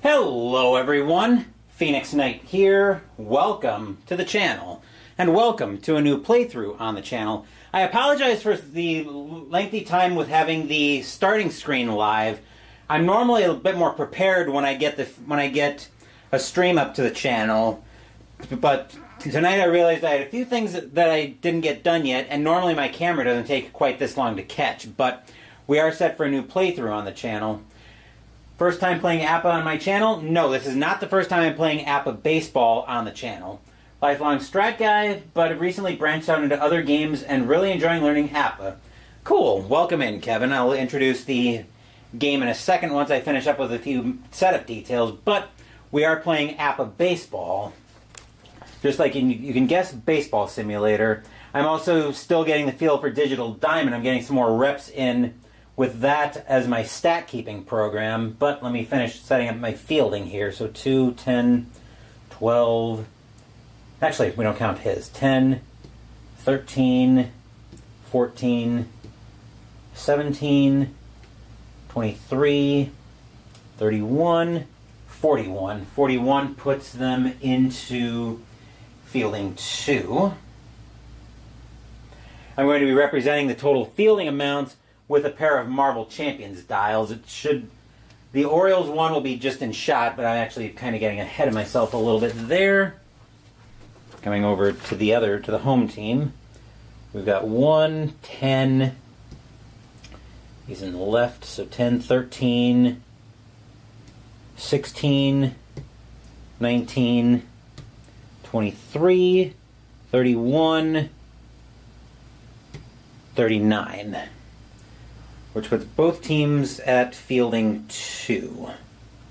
Hello everyone, Phoenix Knight here. Welcome to the channel, and welcome to a new playthrough on the channel. I apologize for the lengthy time with having the starting screen live. I'm normally a bit more prepared when I get a stream up to the channel, but tonight I realized I had a few things that I didn't get done yet, and normally my camera doesn't take quite this long to catch, but we are set for a new playthrough on the channel. First time playing APBA on my channel? No, this is not the first time I'm playing APBA Baseball on the channel. Lifelong strat guy, but have recently branched out into other games and really enjoying learning APBA. Cool, welcome in, Kevin. I'll introduce the game in a second once I finish up with a few setup details, but we are playing APBA Baseball. Just like you can guess, Baseball Simulator. I'm also still getting the feel for Digital Diamond. I'm getting some more reps in with that as my stat keeping program, but let me finish setting up my fielding here. So 2, 10, 12, actually we don't count his, 10, 13, 14, 17, 23, 31, 41. 41 puts them into fielding 2. I'm going to be representing the total fielding amounts with a pair of Marvel Champions dials. The Orioles one will be just in shot, but I'm actually kind of getting ahead of myself a little bit there. Coming over to the home team. We've got 1, 10. He's in the left, so 10, 13, 16, 19, 23, 31, 39. Which puts both teams at fielding 2.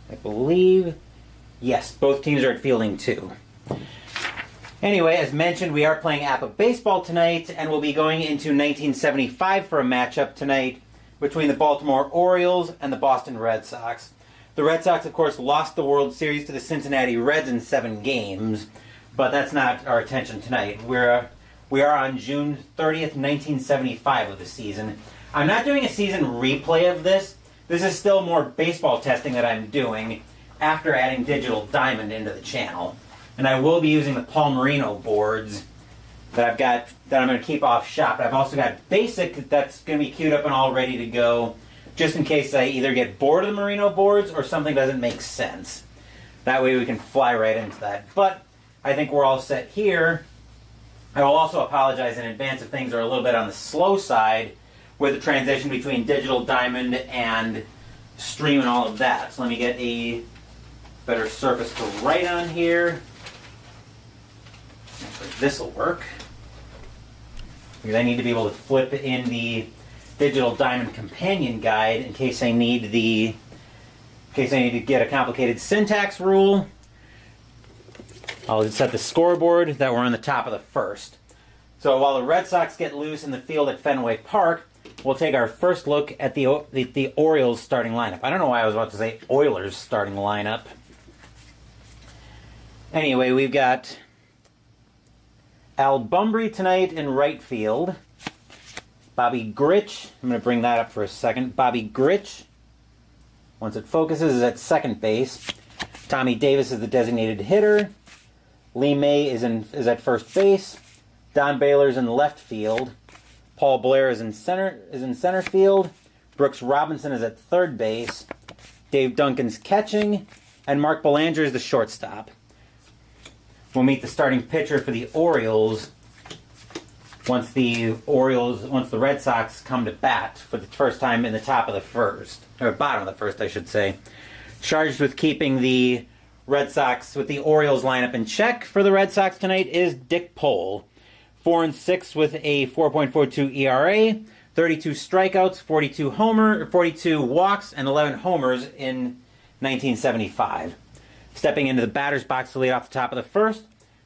I believe. Yes, both teams are at fielding 2. Anyway, as mentioned, we are playing APBA Baseball tonight, and we'll be going into 1975 for a matchup tonight between the Baltimore Orioles and the Boston Red Sox. The Red Sox, of course, lost the World Series to the Cincinnati Reds in 7 games, but that's not our attention tonight. We are on June 30th, 1975 of the season. I'm not doing a season replay of this. This is still more baseball testing that I'm doing after adding Digital Diamond into the channel. And I will be using the Paul Marino boards that I've got, that I'm going to keep off shop. I've also got Basic that's going to be queued up and all ready to go, just in case I either get bored of the Marino boards or something doesn't make sense. That way we can fly right into that. But I think we're all set here. I will also apologize in advance if things are a little bit on the slow side with the transition between Digital Diamond and Stream and all of that. So let me get a better surface to write on here. Actually, this will work. Because I need to be able to flip in the digital diamond companion guide in case I need to get a complicated syntax rule. I'll set the scoreboard that we're on the top of the first. So while the Red Sox get loose in the field at Fenway Park, we'll take our first look at the Orioles starting lineup. I don't know why I was about to say Oilers starting lineup. Anyway, we've got Al Bumbry tonight in right field. Bobby Grich, I'm going to bring that up for a second. Bobby Grich, once it focuses, is at second base. Tommy Davis is the designated hitter. Lee May is at first base. Don Baylor's in left field. Paul Blair is in center field. Brooks Robinson is at third base. Dave Duncan's catching, and Mark Belanger is the shortstop. We'll meet the starting pitcher for the Orioles once the Red Sox come to bat for the first time in the top of the first, or bottom of the first, I should say. Charged with keeping the Orioles lineup in check for the Red Sox tonight is Dick Pole. 4-6 with a 4.42 ERA, 32 strikeouts, 42 walks, and 11 homers in 1975. Stepping into the batter's box to lead off the top of the first,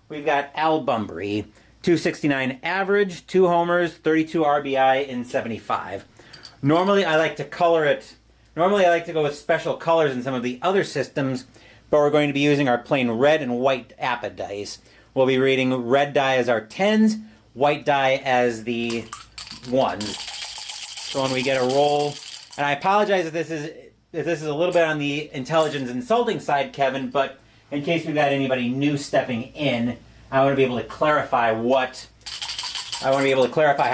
we've got Al Bumbry. 269 average, 2 homers, 32 RBI in 75. Normally I like to go with special colors in some of the other systems, but we're going to be using our plain red and white APBA dice. We'll be reading red die as our 10s, white die as the 1s. So when we get a roll, and I apologize if this is a little bit on the intelligence insulting side, Kevin, but in case we've got anybody new stepping in, I want to be able to clarify how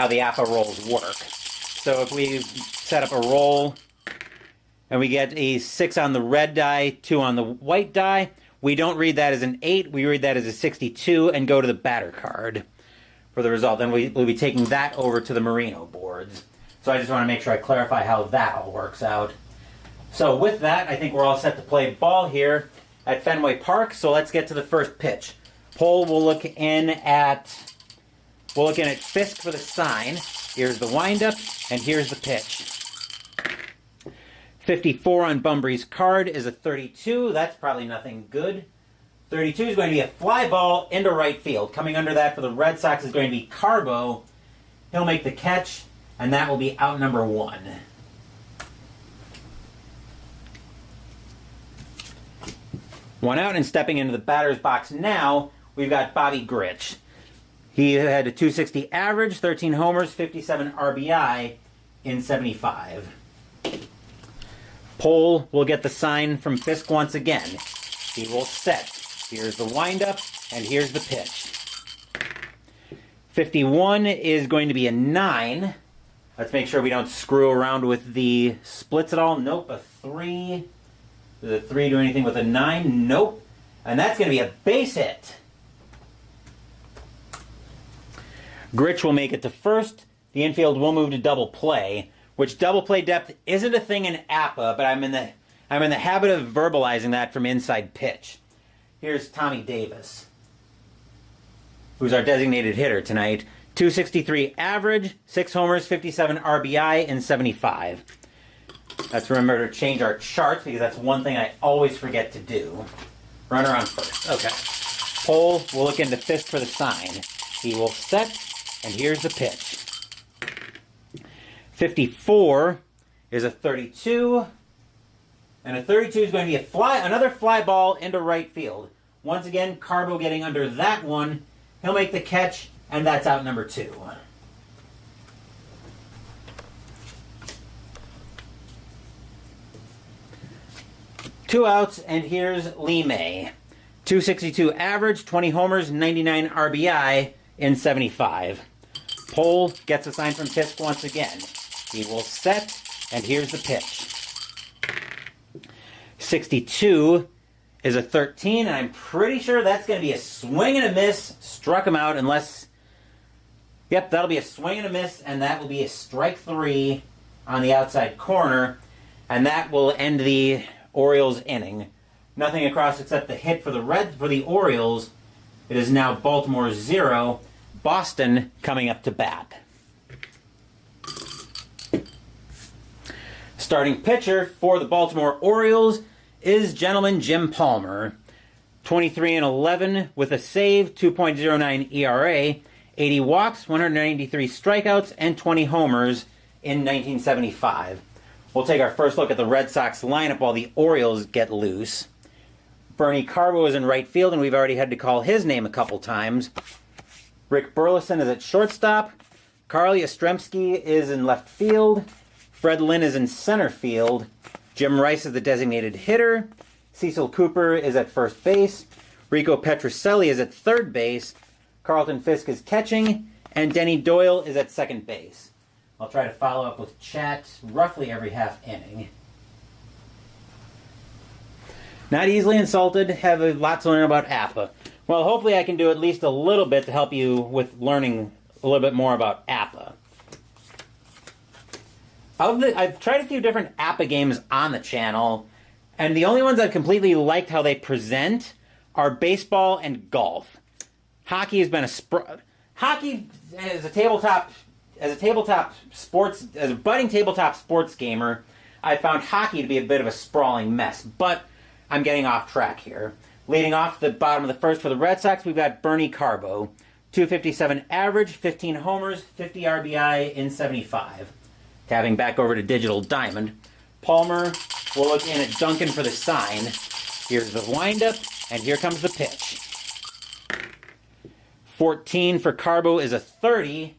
the APBA rolls work. So if we set up a roll and we get a 6 on the red die, 2 on the white die, we don't read that as an 8, we read that as a 62 and go to the batter card for the result. Then we'll be taking that over to the Marino boards. So I just want to make sure I clarify how that all works out. So with that, I think we're all set to play ball here at Fenway Park. So let's get to the first pitch. Pole will look in at Fisk for the sign. Here's the windup, and here's the pitch. 54 on Bumbry's card is a 32. That's probably nothing good. 32 is going to be a fly ball into right field. Coming under that for the Red Sox is going to be Carbo. He'll make the catch, and that will be out number 1. One out, and stepping into the batter's box now, we've got Bobby Grich. He had a 260 average, 13 homers, 57 RBI in 75. Pole will get the sign from Fisk once again. He will set. Here's the windup, and here's the pitch. 51 is going to be a 9. Let's make sure we don't screw around with the splits at all. Nope, a 3. Does a 3 do anything with a 9? Nope. And that's going to be a base hit. Grich will make it to first. The infield will move to double play, which double play depth isn't a thing in APBA, but I'm in the habit of verbalizing that from inside pitch. Here's Tommy Davis, who's our designated hitter tonight. 263 average, 6 homers, 57 RBI in 75. Let's remember to change our charts because that's one thing I always forget to do. Runner on first. Okay. Pole will look into Fisk for the sign. He will set, and here's the pitch. 54 is a 32, and a 32 is going to be another fly ball into right field. Once again, Carbo getting under that one. He'll make the catch, and that's out number 2. Two outs, and here's Lee May. 262 average, 20 homers, 99 RBI in 75. Pole gets a sign from Fisk once again. He will set, and here's the pitch. 62 is a 13, and I'm pretty sure that's going to be a swing and a miss. Struck him out unless... Yep, that'll be a swing and a miss, and that will be a strike 3 on the outside corner, and that will end the Orioles inning. Nothing across except the hit for the Orioles, It is now Baltimore 0, Boston coming up to bat. Starting pitcher for the Baltimore Orioles is gentleman Jim Palmer. 23-11 with a save, 2.09 ERA, 80 walks, 193 strikeouts, and 20 homers in 1975. We'll take our first look at the Red Sox lineup while the Orioles get loose. Bernie Carbo is in right field, and we've already had to call his name a couple times. Rick Burleson is at shortstop. Carl Yastrzemski is in left field. Fred Lynn is in center field. Jim Rice is the designated hitter. Cecil Cooper is at first base. Rico Petrocelli is at third base. Carlton Fisk is catching. And Denny Doyle is at second base. I'll try to follow up with chat roughly every half inning. Not easily insulted. Have a lot to learn about APBA. Well, hopefully I can do at least a little bit to help you with learning a little bit more about APBA. I've tried a few different APBA games on the channel, and the only ones I've completely liked how they present are baseball and golf. Hockey has been hockey as a budding tabletop sports gamer, I found hockey to be a bit of a sprawling mess, but I'm getting off track here. Leading off the bottom of the first for the Red Sox, we've got Bernie Carbo. 257 average, 15 homers, 50 RBI in 75. Tabbing back over to Digital Diamond. Palmer will look in at Duncan for the sign. Here's the windup, and here comes the pitch. 14 for Carbo is a 30.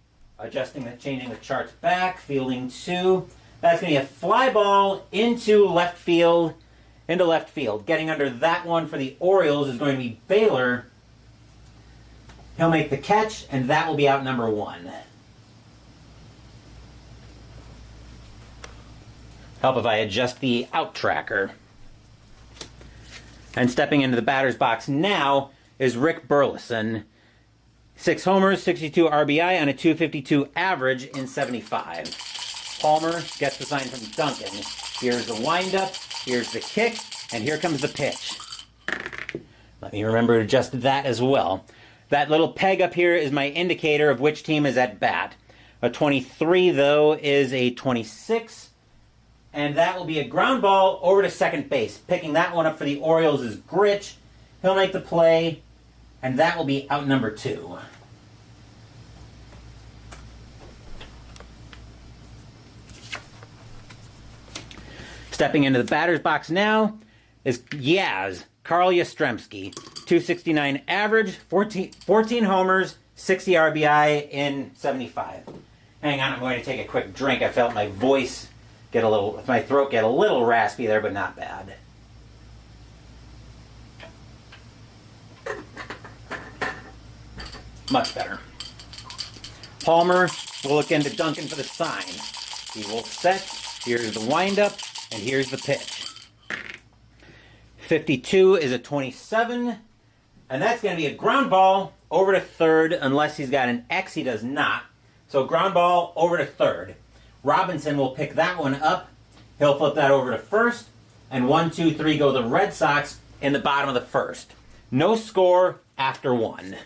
Changing the charts back. Fielding 2. That's going to be a fly ball into left field. Getting under that one for the Orioles is going to be Baylor. He'll make the catch, and that will be out number 1. Help if I adjust the out tracker. And stepping into the batter's box now is Rick Burleson. 6 homers, 62 RBI on a 252 average in 75. Palmer gets the sign from Duncan. Here's the windup, here's the kick, and here comes the pitch. Let me remember to adjust that as well. That little peg up here is my indicator of which team is at bat. A 23, though, is a 26. And that will be a ground ball over to second base. Picking that one up for the Orioles is Gritch. He'll make the play, and that will be out number 2. Stepping into the batter's box now is Carl Yastrzemski. 269 average, 14 homers, 60 RBI in 75. Hang on, I'm going to take a quick drink. I felt my throat get a little raspy there, but not bad. Much better. Palmer will look into Duncan for the sign. He will set. Here's the windup, and here's the pitch. 52 is a 27, and that's going to be a ground ball over to third, unless he's got an X. He does not. So ground ball over to third. Robinson will pick that one up. He'll flip that over to first, and 1, 2, 3 go the Red Sox in the bottom of the first. No score after 1.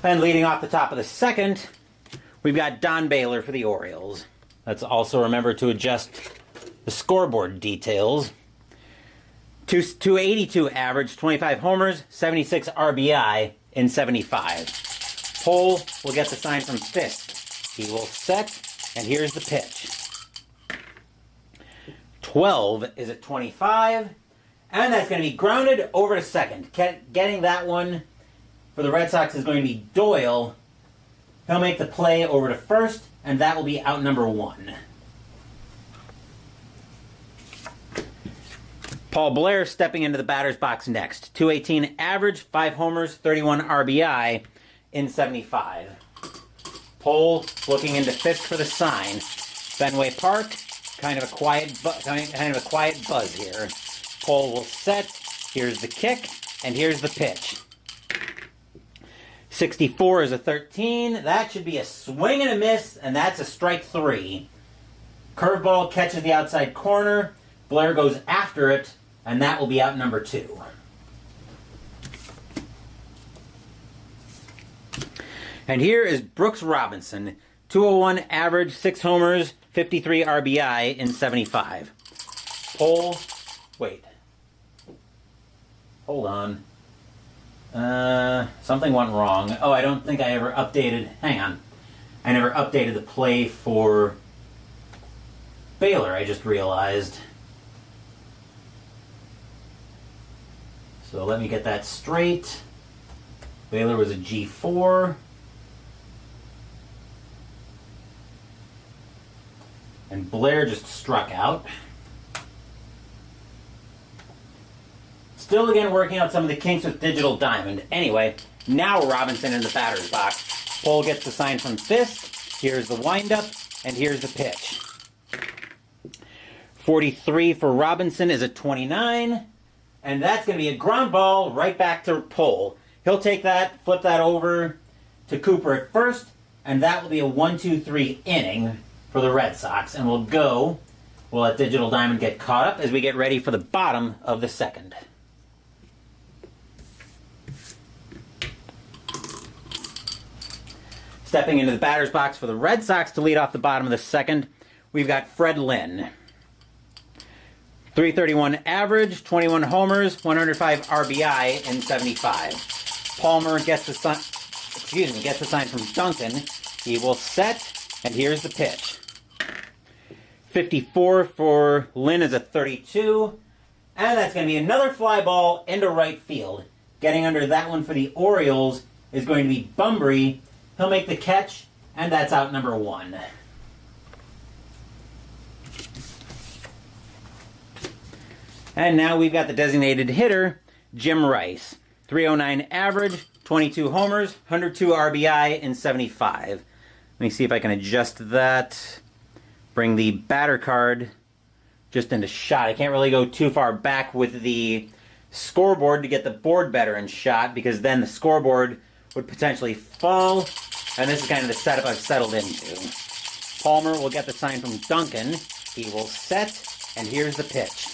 And leading off the top of the second, we've got Don Baylor for the Orioles. Let's also remember to adjust the scoreboard details. 282 average, 25 homers, 76 RBI in 75. Pole will get the sign from Fisk. He will set, and here's the pitch. 12 is at 25, and that's going to be grounded over to second. Getting that one for the Red Sox is going to be Doyle. He'll make the play over to first, and that will be out number 1. Paul Blair stepping into the batter's box next. 218 average, 5 homers, 31 RBI in 75. Pole looking into Fisk for the sign. Fenway Park, kind of a quiet buzz here. Pole will set. Here's the kick, and here's the pitch. 64 is a 13. That should be a swing and a miss, and that's a strike 3. Curveball catches the outside corner. Blair goes after it, and that will be out number 2. And here is Brooks Robinson. 201 average, 6 homers, 53 RBI in 75. Wait. Hold on. Something went wrong. Oh, I don't think I ever updated. Hang on. I never updated the play for Baylor, I just realized. So let me get that straight. Baylor was a G4. And Blair just struck out. Still again working out some of the kinks with Digital Diamond. Anyway, now Robinson in the batter's box. Pole gets the sign from Fisk. Here's the windup, and here's the pitch. 43 for Robinson is a 29. And that's going to be a ground ball right back to Pole. He'll take that, flip that over to Cooper at first, and that will be a 1-2-3 inning for the Red Sox. And we'll let Digital Diamond get caught up as we get ready for the bottom of the second. Stepping into the batter's box for the Red Sox to lead off the bottom of the second, we've got Fred Lynn. 331 average, 21 homers, 105 RBI in 75. Palmer gets the sign from Duncan. He will set, and here's the pitch. 54 for Lynn is a 32, and that's going to be another fly ball into right field. Getting under that one for the Orioles is going to be Bunbury. He'll make the catch, and that's out number 1. And now we've got the designated hitter, Jim Rice. 309 average, 22 homers, 102 RBI in 75. Let me see if I can adjust that. Bring the batter card just into shot. I can't really go too far back with the scoreboard to get the board better in shot, because then the scoreboard would potentially fall. And this is kind of the setup I've settled into. Palmer will get the sign from Duncan. He will set, and here's the pitch.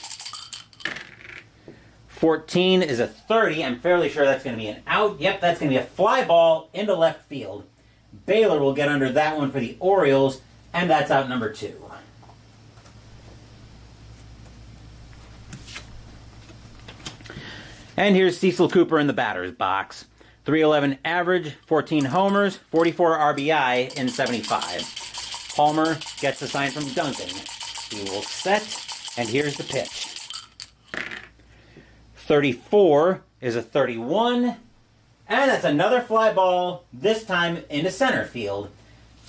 14 is a 30. I'm fairly sure that's going to be an out. Yep, that's going to be a fly ball into left field. Baylor will get under that one for the Orioles, and that's out number 2. And here's Cecil Cooper in the batter's box. 311 average, 14 homers, 44 RBI in 75. Palmer gets the sign from Duncan. He will set, and here's the pitch. 34 is a 31, and that's another fly ball, this time into center field.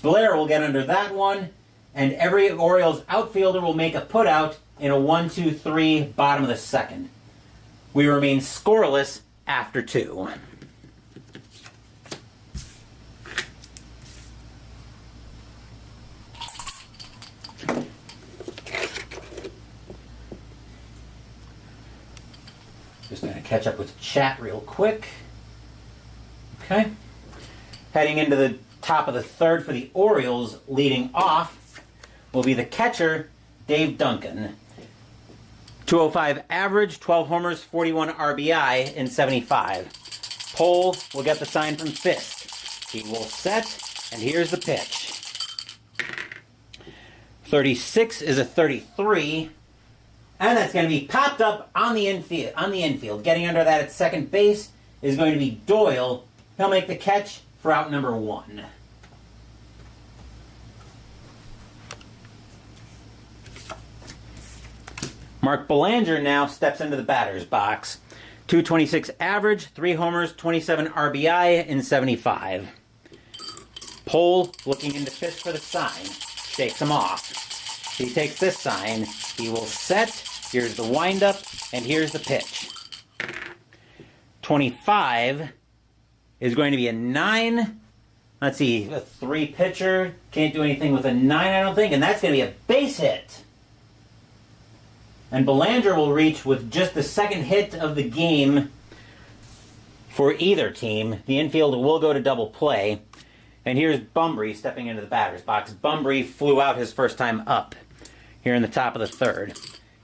Blair will get under that one, and every Orioles outfielder will make a putout in a 1-2-3 bottom of the second. We remain scoreless after 2. Just going to catch up with chat real quick. Okay. Heading into the top of the third for the Orioles, leading off will be the catcher, Dave Duncan. 205 average, 12 homers, 41 RBI in 75. Pole will get the sign from Fisk. He will set, and here's the pitch. 36 is a 33. And that's going to be popped up on the infield. Getting under that at second base is going to be Doyle. He'll make the catch for out number 1. Mark Belanger now steps into the batter's box. 226 average, 3 homers, 27 RBI in 75. Pole looking into Fisk for the sign. Shakes him off. He takes this sign. He will set. Here's the windup, and here's the pitch. 25 is going to be a 9. Let's see, a 3 pitcher. Can't do anything with a 9, I don't think, and that's going to be a base hit. And Belanger will reach with just the second hit of the game for either team. The infield will go to double play. And here's Bunbury stepping into the batter's box. Bunbury flew out his first time up. here in the top of the third.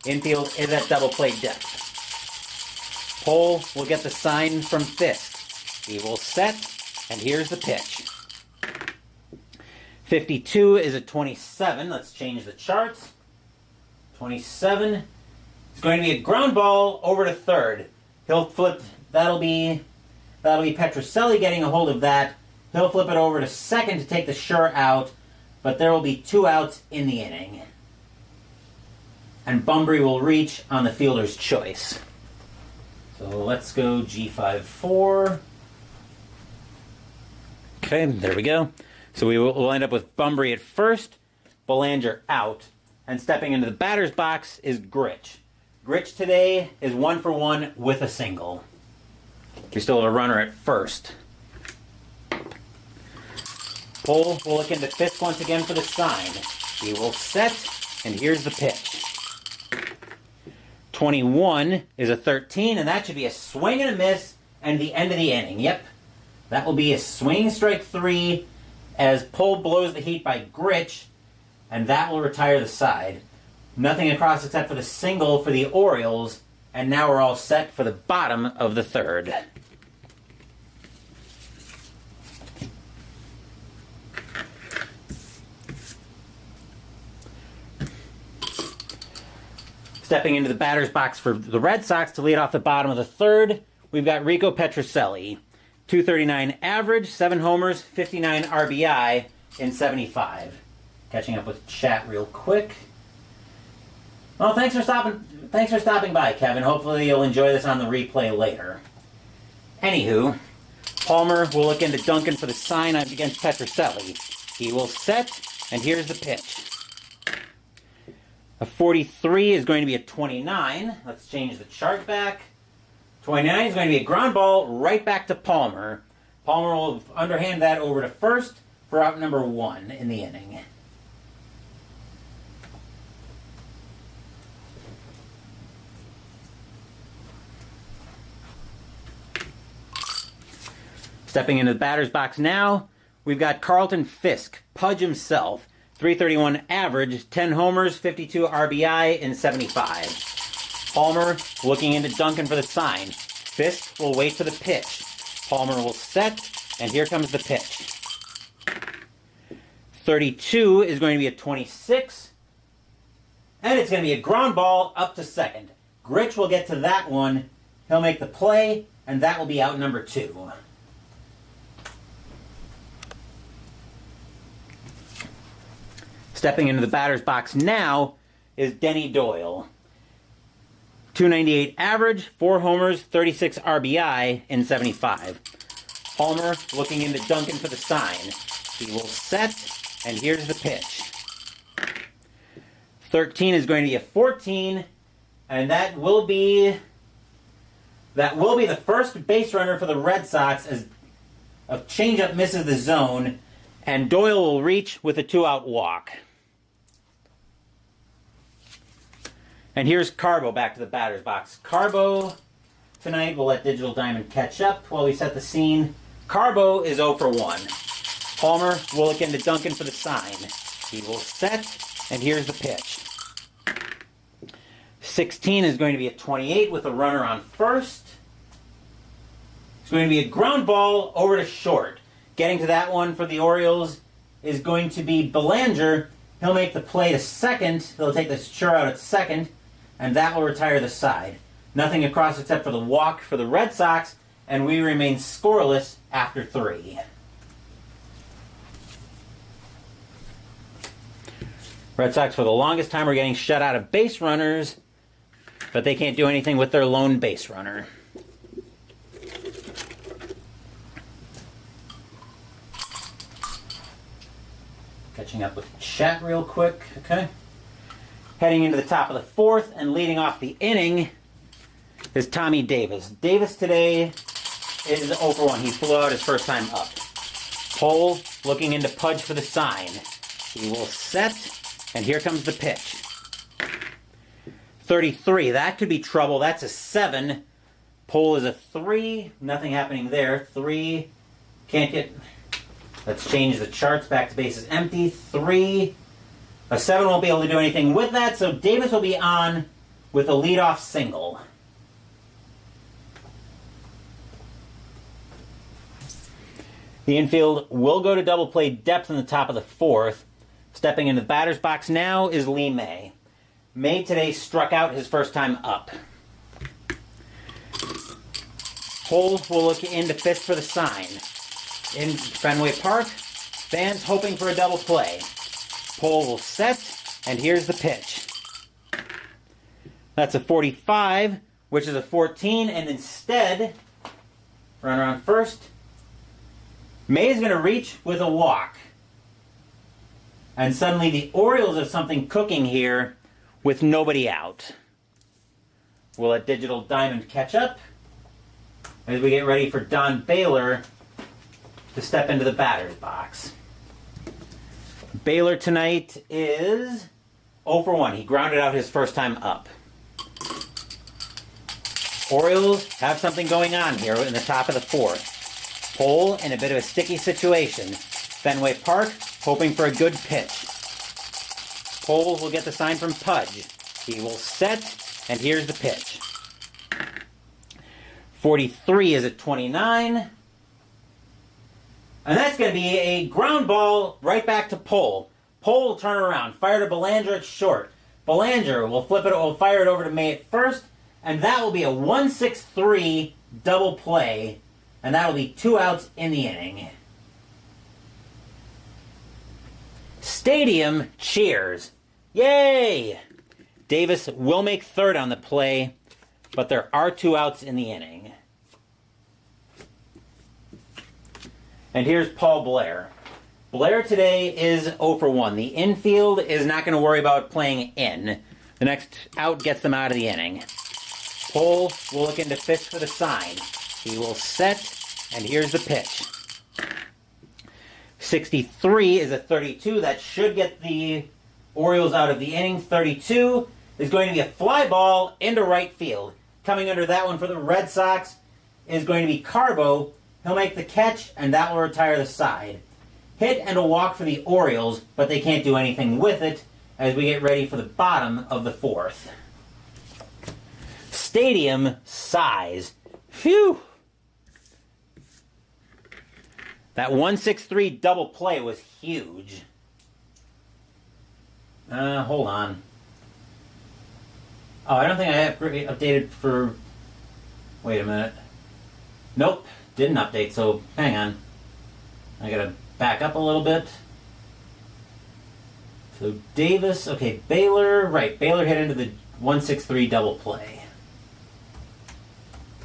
Infield is at double play depth. Pole will get the sign from Fisk. He will set, and here's the pitch. 52 is a 27. Let's change the charts. 27. It's going to be a ground ball over to third. He'll flip. That'll be Petrocelli getting a hold of that. He'll flip it over to second to take the sure out, but there will be 2 outs in the inning. And Bunbury will reach on the fielder's choice. So let's go G5-4. Okay, there we go. So we'll end up with Bunbury at first, Belanger out, and stepping into the batter's box is Grich. Grich today is 1 for 1 with a single. We still have a runner at first. Pole will look into Fisk once again for the sign. He will set, and here's the pitch. 21 is a 13, and that should be a swing and a miss, and the end of the inning. Yep, that will be a swing strike 3 as Pole blows the heat by Grich, and that will retire the side. Nothing across except for the single for the Orioles, and now we're all set for the bottom of the third. Stepping into the batter's box for the Red Sox to lead off the bottom of the third, we've got Rico Petrocelli. 239 average, 7 homers, 59 RBI in 75. Catching up with chat real quick. Well, thanks for stopping by, Kevin. Hopefully you'll enjoy this on the replay later. Anywho, Palmer will look into Duncan for the sign against Petrocelli. He will set, and here's the pitch. A 43 is going to be a 29. Let's change the chart back. 29 is going to be a ground ball right back to Palmer. Palmer will underhand that over to first for out number 1 in the inning. Stepping into the batter's box now, we've got Carlton Fisk, Pudge himself. 331 average, 10 homers, 52 RBI in 75. Palmer looking into Duncan for the sign. Fisk will wait for the pitch. Palmer will set, and here comes the pitch. 32 is going to be a 26, and it's going to be a ground ball up to second. Grich will get to that one. He'll make the play, and that will be out number 2. Stepping into the batter's box now is Denny Doyle. 298 average, 4 homers, 36 RBI in 75. Palmer looking into Duncan for the sign. He will set, and here's the pitch. 13 is going to be a 14, and that will be the first base runner for the Red Sox as a changeup misses the zone, and Doyle will reach with a 2-out walk. And here's Carbo back to the batter's box. Carbo tonight, we'll let Digital Diamond catch up while we set the scene. Carbo is 0 for 1. Palmer will look into Duncan for the sign. He will set, and here's the pitch. 16 is going to be a 28 with a runner on first. It's going to be a ground ball over to short. Getting to that one for the Orioles is going to be Belanger. He'll make the play to second. He'll take the sure out at second, and that will retire the side. Nothing across except for the walk for the Red Sox, and we remain scoreless after 3. Red Sox, for the longest time, are getting shut out of base runners, but they can't do anything with their lone base runner. Catching up with chat real quick, okay? Heading into the top of the 4th and leading off the inning is Tommy Davis. Davis today is 0 for 1. He flew out his first time up. Pole looking into Pudge for the sign. He will set, and here comes the pitch. 33, that could be trouble. That's a 7. Pole is a 3. Nothing happening there. 3, can't get... Let's change the charts back to bases empty. 3. A 7 won't be able to do anything with that, so Davis will be on with a leadoff single. The infield will go to double play depth in the top of the 4th. Stepping into the batter's box now is Lee May. May today struck out his first time up. Cole will look into fifth for the sign. In Fenway Park, fans hoping for a double play. Cole will set, and here's the pitch. That's a 45, which is a 14, and instead, runner on first, May is going to reach with a walk. And suddenly the Orioles have something cooking here with nobody out. We'll let Digital Diamond catch up as we get ready for Don Baylor to step into the batter's box. Baylor tonight is 0 for 1. He grounded out his first time up. Orioles have something going on here in the top of the 4th. Cole in a bit of a sticky situation. Fenway Park hoping for a good pitch. Cole will get the sign from Pudge. He will set, and here's the pitch. 43 is at 29. And that's going to be a ground ball right back to Pole. Pole will turn around, fire to Belanger at short. Belanger will fire it over to May at first, and that will be a 1-6-3 double play, and that will be 2 outs in the inning. Stadium cheers. Yay! Davis will make third on the play, but there are 2 outs in the inning. And here's Paul Blair. Blair today is 0 for 1. The infield is not going to worry about playing in. The next out gets them out of the inning. Cole will look into fifth for the sign. He will set, and here's the pitch. 63 is a 32. That should get the Orioles out of the inning. 32 is going to be a fly ball into right field. Coming under that one for the Red Sox is going to be Carbo. He'll make the catch, and that will retire the side. Hit and a walk for the Orioles, but they can't do anything with it as we get ready for the bottom of the 4th. Stadium size. Phew! That 1-6-3 double play was huge. Hold on. Oh, I don't think I have updated for... Wait a minute. Nope, didn't update, so hang on. I gotta back up a little bit. So Davis, okay, Baylor, right, Baylor hit into the 1-6-3 double play.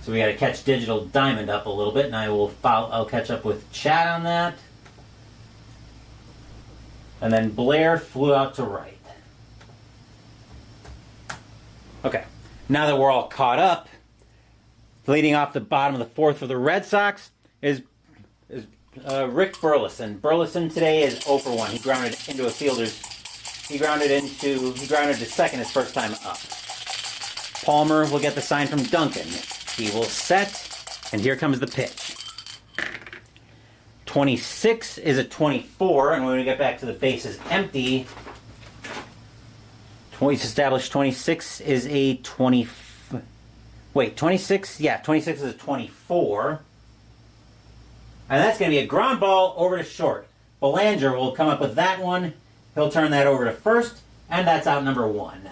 So we gotta catch Digital Diamond up a little bit, and I'll catch up with Chad on that. And then Blair flew out to right. Okay, now that we're all caught up, leading off the bottom of the 4th for the Red Sox is Rick Burleson. Burleson today is 0 for 1. He grounded into a fielder's. He grounded to second his first time up. Palmer will get the sign from Duncan. He will set, and here comes the pitch. 26 is a 24, and when we get back to the bases empty, we've established 26 is a 20. Wait, 26? Yeah, 26 is a 24. And that's going to be a ground ball over to short. Belanger will come up with that one. He'll turn that over to first, and that's out number 1.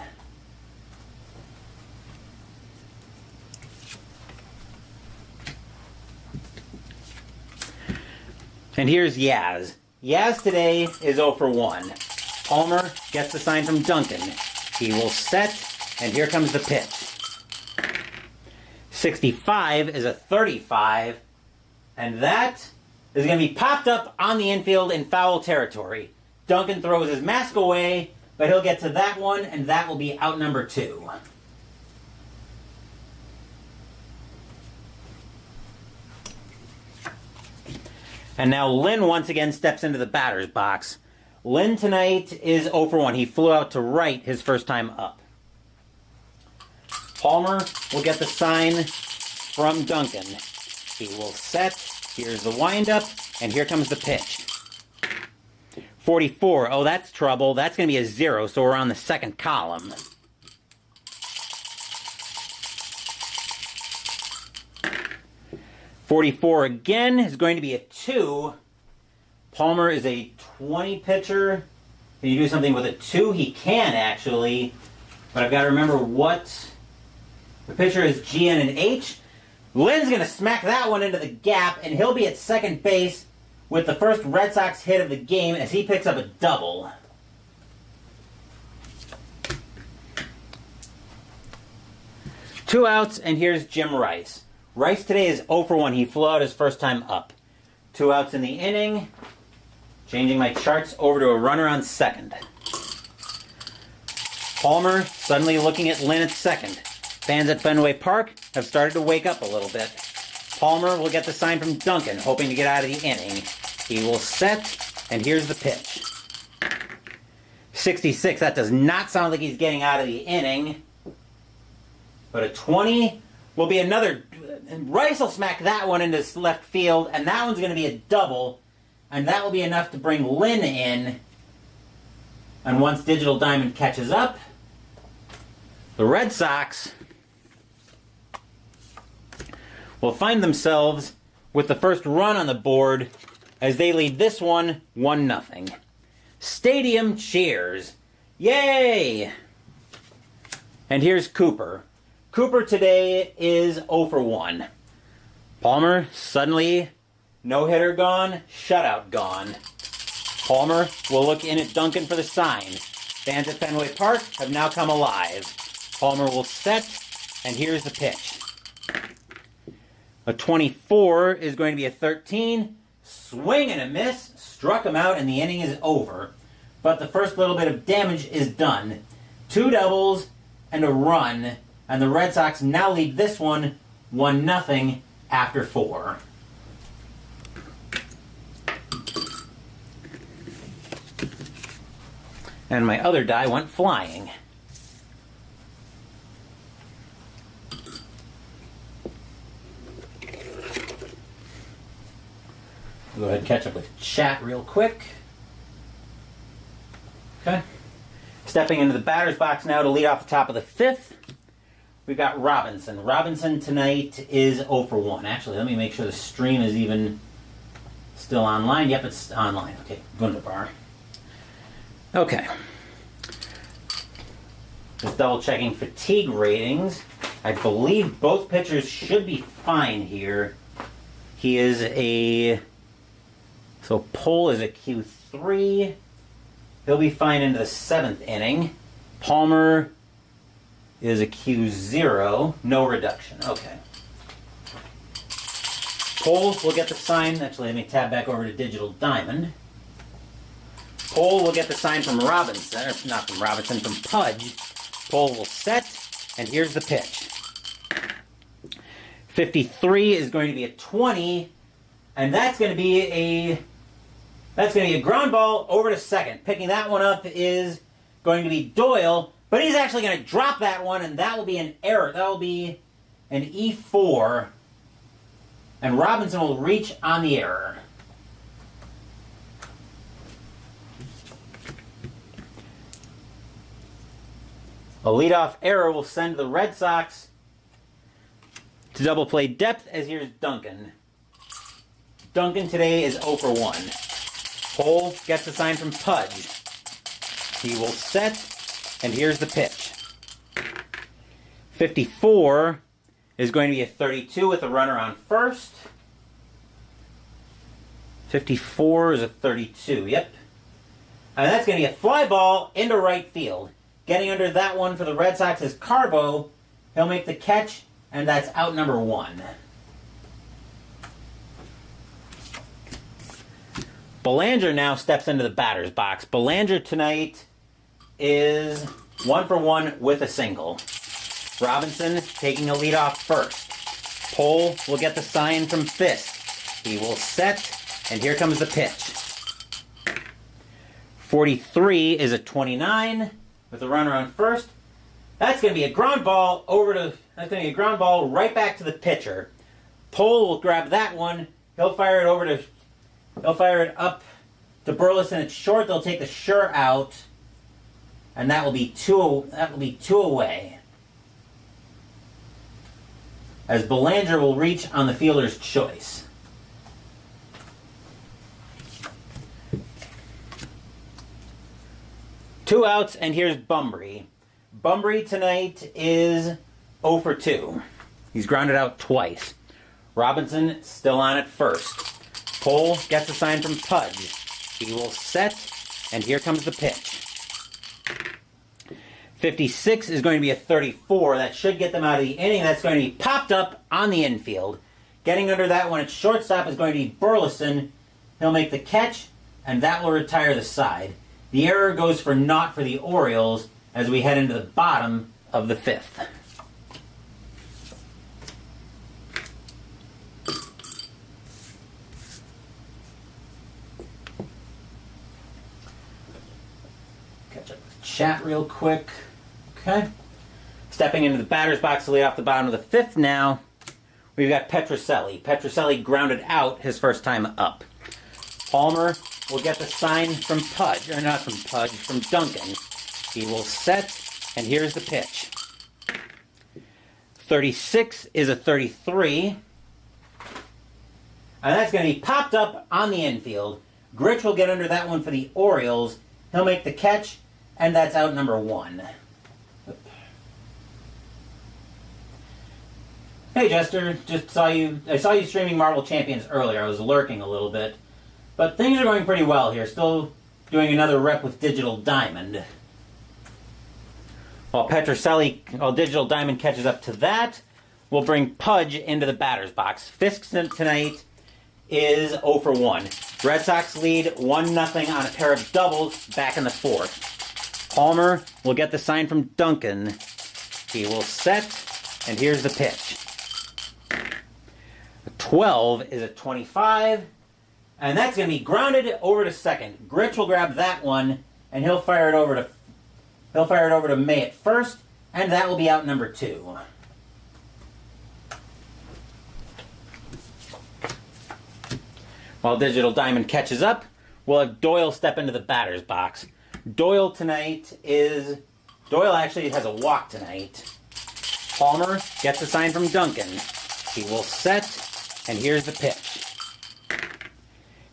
And here's Yaz. Yaz today is 0 for 1. Palmer gets the sign from Duncan. He will set, and here comes the pitch. 65 is a 35, and that is going to be popped up on the infield in foul territory. Duncan throws his mask away, but he'll get to that one, and that will be out number 2. And now Lynn once again steps into the batter's box. Lynn tonight is 0 for 1. He flew out to right his first time up. Palmer will get the sign from Duncan. He will set. Here's the windup, and here comes the pitch. 44. Oh, that's trouble. That's going to be a 0, so we're on the second column. .44 again is going to be a 2. Palmer is a 20 pitcher. Can you do something with a 2? He can, actually. But I've got to remember what the pitcher is. G, N, and H. Lynn's going to smack that one into the gap, and he'll be at second base with the first Red Sox hit of the game as he picks up a double. Two outs, and here's Jim Rice. Rice today is 0 for 1. He flew out his first time up. 2 outs in the inning. Changing my charts over to a runner on second. Palmer suddenly looking at Lynn at second. Fans at Fenway Park have started to wake up a little bit. Palmer will get the sign from Duncan, hoping to get out of the inning. He will set, and here's the pitch. 66, that does not sound like he's getting out of the inning. But a 20 will be another. Rice will smack that one into left field, and that one's going to be a double. And that will be enough to bring Lynn in. And once Digital Diamond catches up, the Red Sox will find themselves with the first run on the board as they lead this one 1-0. Stadium cheers. Yay! And here's Cooper. Cooper today is 0 for 1. Palmer suddenly no-hitter gone, shutout gone. Palmer will look in at Duncan for the sign. Fans at Fenway Park have now come alive. Palmer will set, and here's the pitch. A 24 is going to be a 13. Swing and a miss. Struck him out, and the inning is over. But the first little bit of damage is done. 2 doubles and a run, and the Red Sox now lead this one 1-0 after 4. And my other die went flying. Go ahead and catch up with chat real quick. Okay. Stepping into the batter's box now to lead off the top of the 5th. We've got Robinson. Robinson tonight is 0 for 1. Actually, let me make sure the stream is even still online. Yep, it's online. Okay, wunderbar. Okay. Just double checking fatigue ratings. I believe both pitchers should be fine here. He is a... So Pohl is a Q3. He'll be fine into the 7th inning. Palmer is a Q0. No reduction. Okay. Pohl will get the sign. Actually, let me tab back over to Digital Diamond. Pohl will get the sign from Robinson. Or not from Robinson, from Pudge. Pohl will set, and here's the pitch. 53 is going to be a 20, and that's going to be a ground ball over to second. Picking that one up is going to be Doyle, but he's actually going to drop that one, and that will be an error. That will be an E4, and Robinson will reach on the error. A leadoff error will send the Red Sox to double play depth, as here's Duncan. Duncan today is 0 for 1. Pohl gets the sign from Pudge. He will set, and here's the pitch. 54 is going to be a 32 with a runner on first. 54 is a 32, yep. And that's going to be a fly ball into right field. Getting under that one for the Red Sox is Carbo. He'll make the catch, and that's out number 1. Belanger now steps into the batter's box. Belanger tonight is 1 for 1 with a single. Robinson taking a lead off first. Pohl will get the sign from Fisk. He will set, and here comes the pitch. 43 is a 29 with a runner on first. That's going to be a ground ball that's going to be a ground ball right back to the pitcher. Pohl will grab that one. He'll fire it up To Burleson, it's short. They'll take the sure out, and that will be two away. As Belanger will reach on the fielder's choice. Two outs, and here's Bumbry. Bumbry tonight is 0 for 2. He's grounded out twice. Robinson still on at first. Cole gets a sign from Pudge. He will set, and here comes the pitch. 56 is going to be a 34. That should get them out of the inning. That's going to be popped up on the infield. Getting under that one at shortstop is going to be Burleson. He'll make the catch, and that will retire the side. The error goes for naught for the Orioles as we head into the bottom of the 5th. Catch up with chat real quick. Okay. Stepping into the batter's box to lead off the bottom of the 5th now, we've got Petrocelli. Petrocelli grounded out his first time up. Palmer will get the sign from Pudge, or not from Pudge, from Duncan. He will set, and here's the pitch. 36 is a 33. And that's going to be popped up on the infield. Gritch will get under that one for the Orioles. He'll make the catch, and that's out number 1. Hey Jester, I saw you streaming Marvel Champions earlier. I was lurking a little bit. But things are going pretty well here. Still doing another rep with Digital Diamond. While Digital Diamond catches up to that, we'll bring Pudge into the batter's box. Fisk tonight is 0 for 1. Red Sox lead 1-0 on a pair of doubles back in the 4th. Palmer will get the sign from Duncan. He will set, and here's the pitch. 12 is a 25. And that's going to be grounded over to second. Gritch will grab that one, and he'll fire it over to May at first, and that will be out number 2. While Digital Diamond catches up, we'll have Doyle step into the batter's box. Doyle actually has a walk tonight. Palmer gets a sign from Duncan. He will set, and here's the pitch.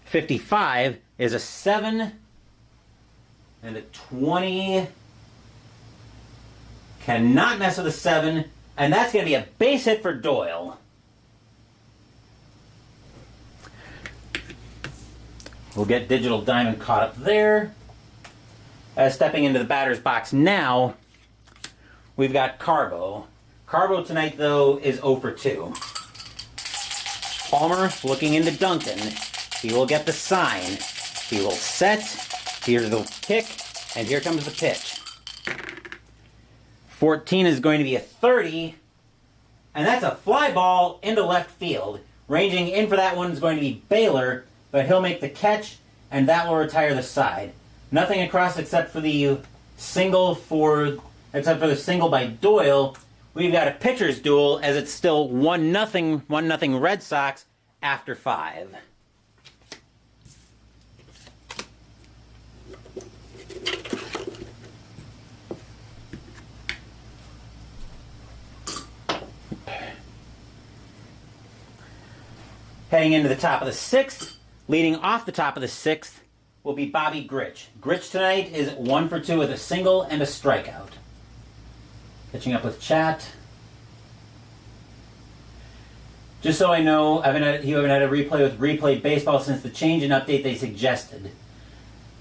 55 is a 7 and a 20. Cannot mess with a 7, and that's going to be a base hit for Doyle. We'll get Digital Diamond caught up there. Stepping into the batter's box now, we've got Carbo. Carbo tonight, though, is 0 for 2. Palmer looking into Duncan. He will get the sign. He will set. Here's the kick, and here comes the pitch. 14 is going to be a 30, and that's a fly ball into left field. Ranging in for that one is going to be Baylor, but he'll make the catch, and that will retire the side. Nothing across except for the single by Doyle. We've got a pitcher's duel as it's still 1-0 Red Sox after 5. Heading into the top of the 6th, leading off the top of the 6th, will be Bobby Gritch. Gritch tonight is 1 for 2 with a single and a strikeout. Catching up with chat. Just so I know, you haven't had a replay with Replay Baseball since the change and update they suggested.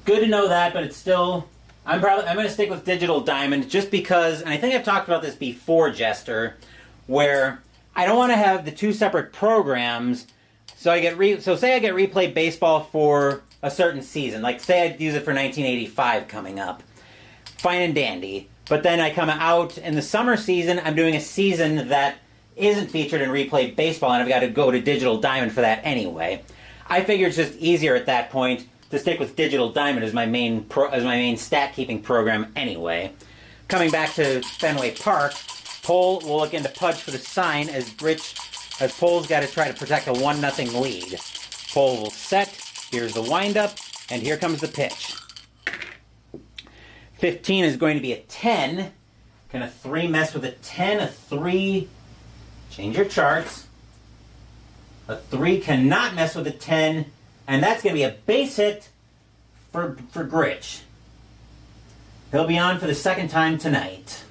Good to know that, but it's still... I'm going to stick with Digital Diamond just because, and I think I've talked about this before, Jester, where I don't want to have the two separate programs. So say I get Replay Baseball for a certain season, like say I use it for 1985 coming up. Fine and dandy. But then I come out in the summer season, I'm doing a season that isn't featured in Replay Baseball, and I've got to go to Digital Diamond for that anyway. I figure it's just easier at that point to stick with Digital Diamond as my main stat keeping program anyway. Coming back to Fenway Park, Cole will look into Pudge for the sign as Pole's got to try to protect a 1-0 lead. Pole will set. Here's the windup, and here comes the pitch. 15 is going to be a 10. Can a 3 mess with a 10? A 3, change your charts. A 3 cannot mess with a 10, and that's going to be a base hit for Gritch. He'll be on for the second time tonight.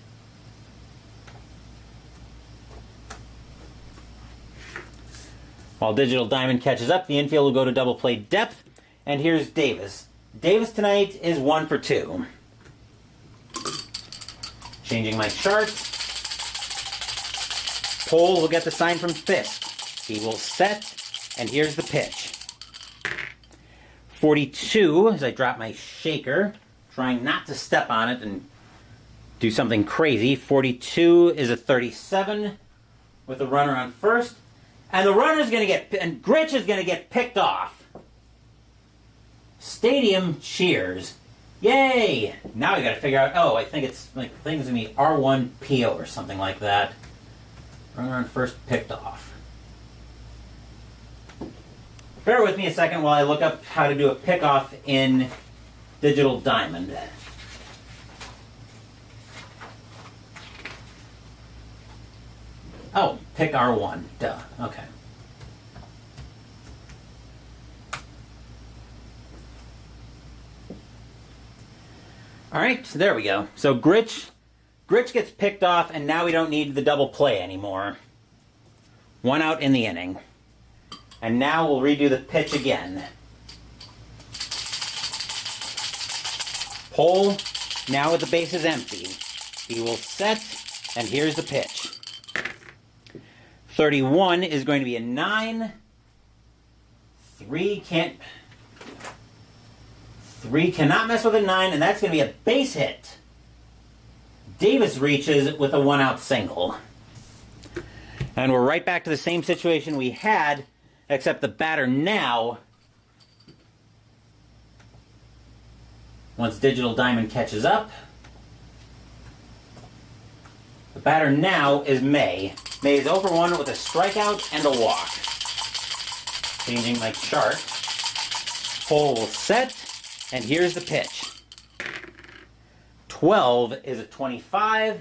While Digital Diamond catches up, the infield will go to double play depth, and here's Davis. Davis tonight is 1 for 2. Changing my charts. Cole will get the sign from Fisk. He will set, and here's the pitch. 42, as I drop my shaker, trying not to step on it and do something crazy. 42 is a 37 with a runner on first. And the runner's going to get, and Gritch is going to get picked off. Stadium cheers. Yay! Now we got to figure out, oh, I think it's like, things going to be R1 PO or something like that. Runner on first picked off. Bear with me a second while I look up how to do a pickoff in Digital Diamond. Oh, pick R1. Duh. Okay. All right, so there we go. So Gritch gets picked off, and now we don't need the double play anymore. 1 out in the inning. And now we'll redo the pitch again. Pole, now with the bases empty. He will set, and here's the pitch. 31 is going to be a 9. 3 cannot mess with a 9, and that's going to be a base hit. Davis reaches with a 1-out single. And we're right back to the same situation we had, except the batter now, once Digital Diamond catches up, the batter now is May. May is 0 for 1 with a strikeout and a walk. Changing my chart. Hole will set, and here's the pitch. 12 is a 25,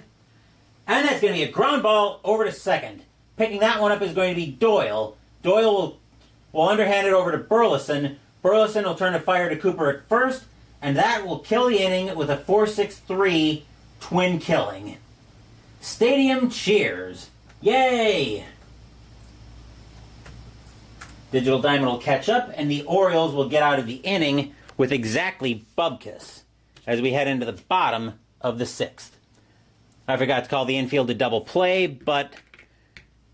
and that's going to be a ground ball over to second. Picking that one up is going to be Doyle. Doyle will underhand it over to Burleson. Burleson will turn to fire to Cooper at first, and that will kill the inning with a 4-6-3 twin killing. Stadium cheers. Yay! Digital Diamond will catch up, and the Orioles will get out of the inning with exactly Bubkus as we head into the bottom of the 6th. I forgot to call the infield a double play, but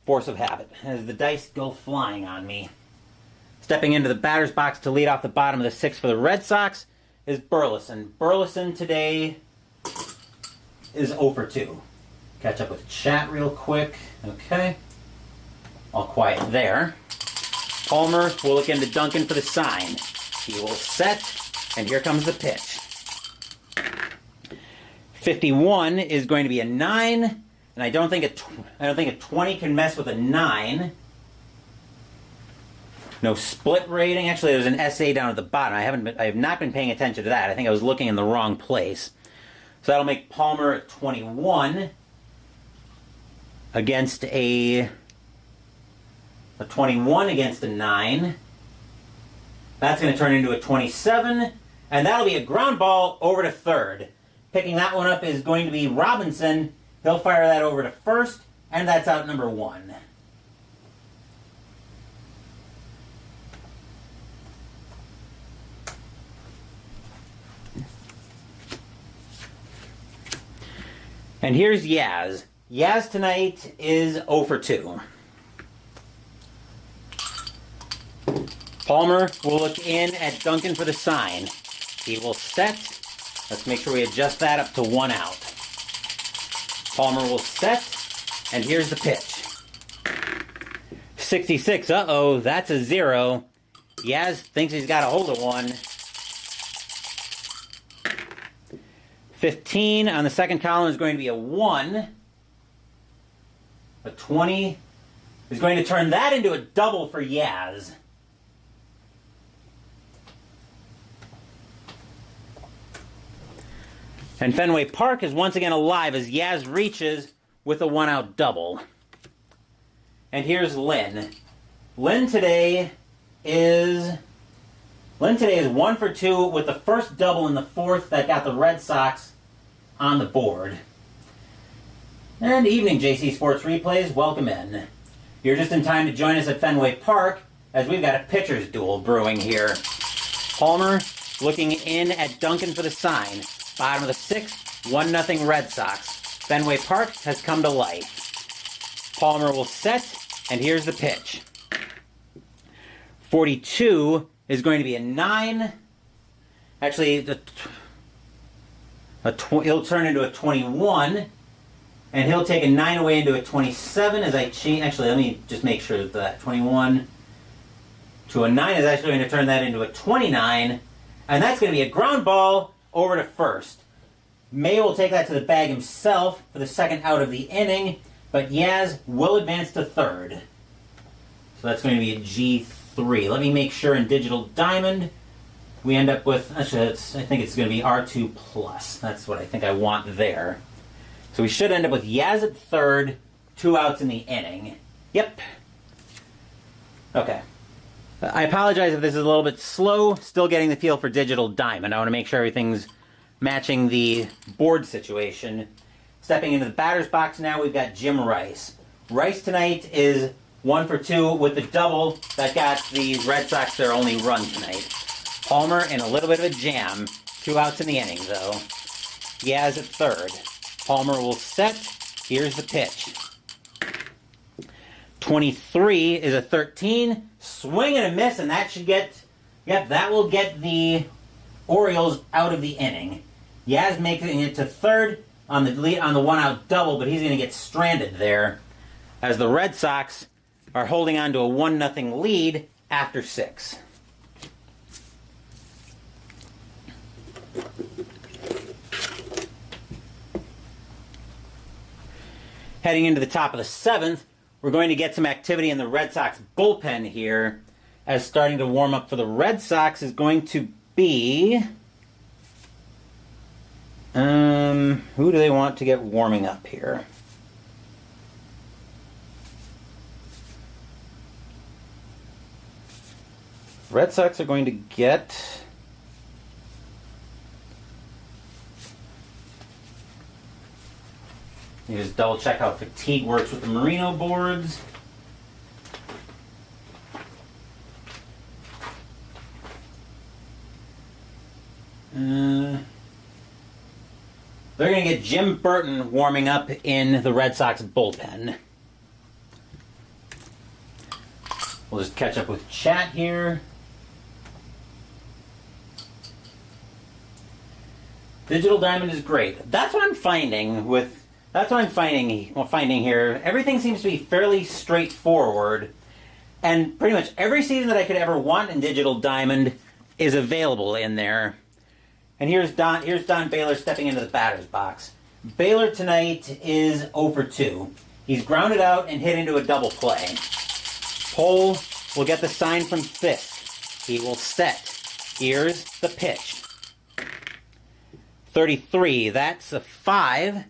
force of habit as the dice go flying on me. Stepping into the batter's box to lead off the bottom of the 6th for the Red Sox is Burleson. Burleson today is 0 for 2. Catch up with chat real quick. Okay. All quiet there. Palmer will look into Duncan for the sign. He will set, and here comes the pitch. 51 is going to be a 9, and I don't think a 20 can mess with a 9. No split rating. Actually, there's an SA down at the bottom. I have not been paying attention to that. I think I was looking in the wrong place. So that'll make Palmer at 21 against a 21 against a 9. That's going to turn into a 27, and that'll be a ground ball over to third. Picking that one up is going to be Robinson. He'll fire that over to first, and that's out number 1. And here's Yaz. Yaz tonight is 0 for 2. Palmer will look in at Duncan for the sign. He will set. Let's make sure we adjust that up to 1 out. Palmer will set, and here's the pitch. 66, uh-oh, that's a 0. Yaz thinks he's got a hold of 1. 15 on the second column is going to be a 1. A 20 is going to turn that into a double for Yaz. And Fenway Park is once again alive as Yaz reaches with a one-out double. And here's Lynn. Lynn today is 1 for 2 with the first double in the fourth that got the Red Sox on the board. And evening, JC Sports Replays, welcome in. You're just in time to join us at Fenway Park as we've got a pitcher's duel brewing here. Palmer looking in at Duncan for the sign. Bottom of the sixth, 1-0 Red Sox. Fenway Park has come to life. Palmer will set, and here's the pitch. 42 is going to be a 9. Actually, he'll turn into a 21. And he'll take a 9 away into a 27 as I change. Actually, let me just make sure that 21 to a 9 is actually going to turn that into a 29. And that's going to be a ground ball over to first. May will take that to the bag himself for the second out of the inning. But Yaz will advance to third. So that's going to be a G3. Let me make sure in Digital Diamond we end up with, actually, I think it's going to be R2 plus. That's what I think I want there. So we should end up with Yaz at third, 2 outs in the inning. Yep. Okay. I apologize if this is a little bit slow. Still getting the feel for Digital Diamond. I want to make sure everything's matching the board situation. Stepping into the batter's box now, we've got Jim Rice. Rice tonight is 1 for 2 with the double that got the Red Sox their only run tonight. Palmer in a little bit of a jam. 2 outs in the inning, though. Yaz at third. Palmer will set. Here's the pitch. 23 is a 13. Swing and a miss, and that should get... Yep, that will get the Orioles out of the inning. Yaz making it to third on the one-out double, but he's going to get stranded there as the Red Sox are holding on to a 1-0 lead after 6. Heading into the top of the 7th, we're going to get some activity in the Red Sox bullpen here, as starting to warm up for the Red Sox is going to be... who do they want to get warming up here? Red Sox are going to get... You just double check how fatigue works with the Marino boards. They're going to get Jim Burton warming up in the Red Sox bullpen. We'll just catch up with chat here. Digital Diamond is great. That's what I'm finding with... That's what I'm finding here. Everything seems to be fairly straightforward. And pretty much every season that I could ever want in Digital Diamond is available in there. And here's Don Baylor stepping into the batter's box. Baylor tonight is 0 for 2. He's grounded out and hit into a double play. Cole will get the sign from fifth. He will set. Here's the pitch. 33, that's a 5.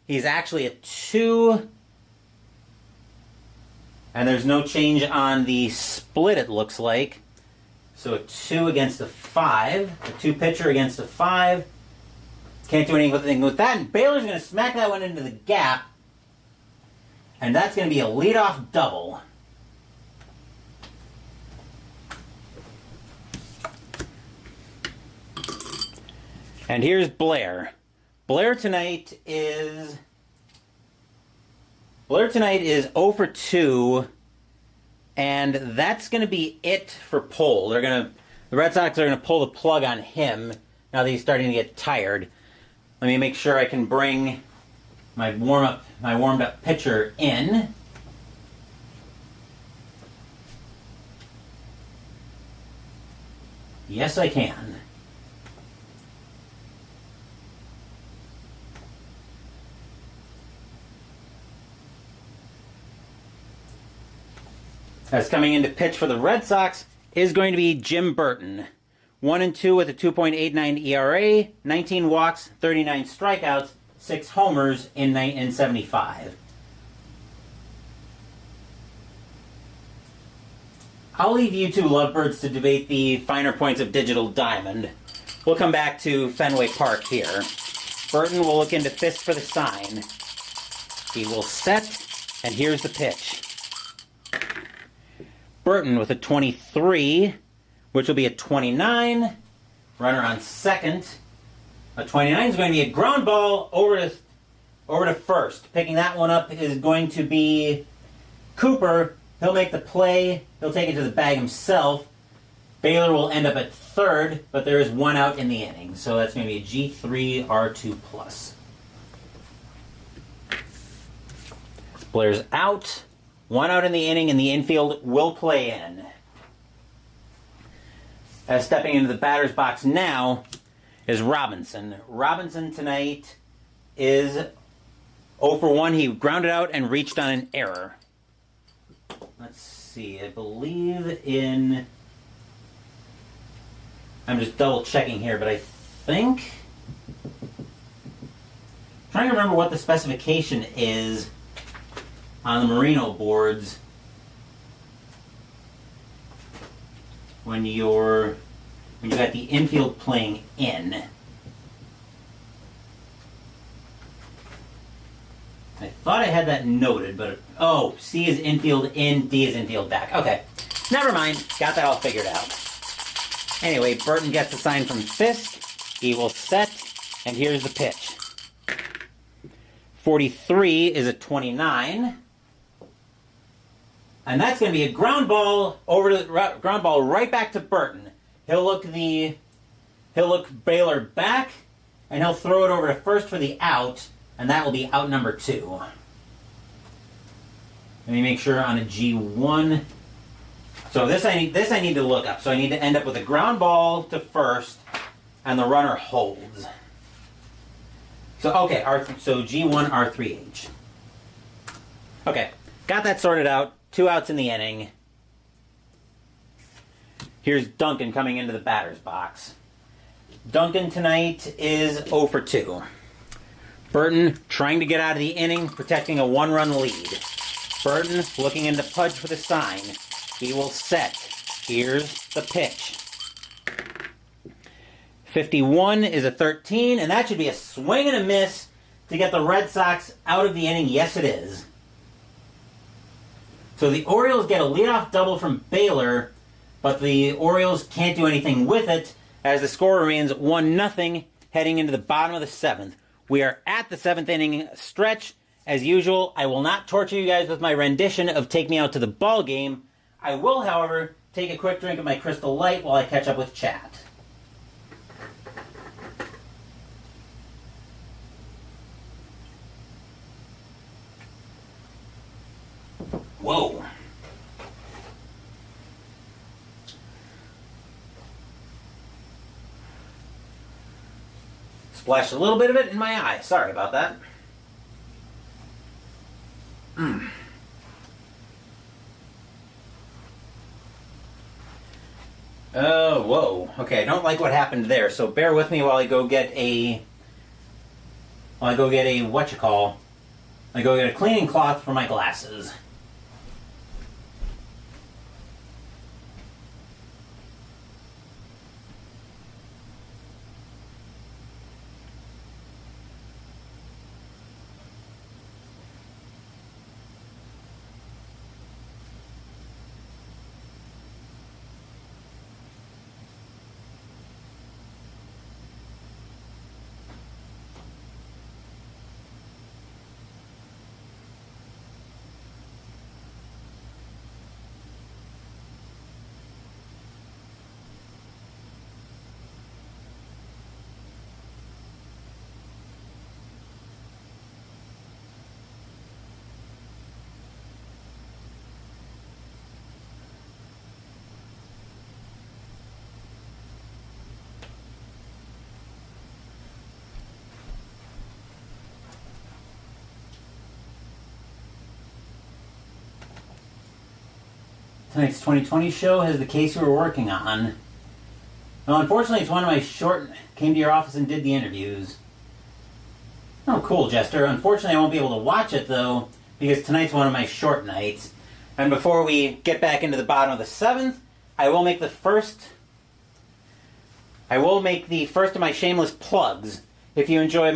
He's actually a 2. And there's no change on the split, it looks like. So a 2 against a 5. A 2 pitcher against a 5. Can't do anything with that. And Baylor's going to smack that one into the gap. And that's going to be a leadoff double. And here's Blair. Blair tonight is 0 for 2, and that's going to be it for Pole. The Red Sox are going to pull the plug on him now that he's starting to get tired. Let me make sure I can bring my warmed up pitcher in. Yes, I can. As coming in to pitch for the Red Sox is going to be Jim Burton. 1-2 with a 2.89 ERA, 19 walks, 39 strikeouts, 6 homers in 75. I'll leave you two lovebirds to debate the finer points of Digital Diamond. We'll come back to Fenway Park here. Burton will look into fist for the sign. He will set, and here's the pitch. Burton with a 23, which will be a 29. Runner on second. A 29 is going to be a ground ball over to first. Picking that one up is going to be Cooper. He'll make the play. He'll take it to the bag himself. Baylor will end up at third, but there is one out in the inning. So that's going to be a G3 R2+. Blair's out. One out in the inning, and the infield will play in. Stepping into the batter's box now is Robinson. Robinson tonight is 0 for 1. He grounded out and reached on an error. Let's see. I believe in... I'm just double checking here, but I think... I'm trying to remember what the specification is on the Marino boards when you got the infield playing in. I thought I had that noted, but oh, C is infield in, D is infield back. Okay, never mind. Got that all figured out. Anyway, Burton gets the sign from Fisk. He will set, and here's the pitch. 43 is a 29. And that's going to be a ground ball right back to Burton. He'll look Baylor back, and he'll throw it over to first for the out, and that will be out number 2. Let me make sure on a G1. So this I need to look up. So I need to end up with a ground ball to first, and the runner holds. So okay, so G1 R3H. Okay, got that sorted out. 2 outs in the inning. Here's Duncan coming into the batter's box. Duncan tonight is 0 for 2. Burton trying to get out of the inning, protecting a 1-run lead. Burton looking into Pudge for the sign. He will set. Here's the pitch. 51 is a 13, and that should be a swing and a miss to get the Red Sox out of the inning. Yes, it is. So the Orioles get a leadoff double from Baylor, but the Orioles can't do anything with it as the score remains 1-0 heading into the bottom of the 7th. We are at the 7th inning stretch. As usual, I will not torture you guys with my rendition of Take Me Out to the Ball Game. I will, however, take a quick drink of my Crystal Light while I catch up with chat. Whoa. Splashed a little bit of it in my eye. Sorry about that. Oh, whoa. Okay, I don't like what happened there, so bear with me while I go get a... I go get a cleaning cloth for my glasses. Tonight's 2020 show has the case we were working on. Well, unfortunately, it's one of my short... Came to your office and did the interviews. Oh, cool, Jester. Unfortunately, I won't be able to watch it, though, because tonight's one of my short nights. And before we get back into the bottom of the 7th, I will make the first of my shameless plugs. If you enjoy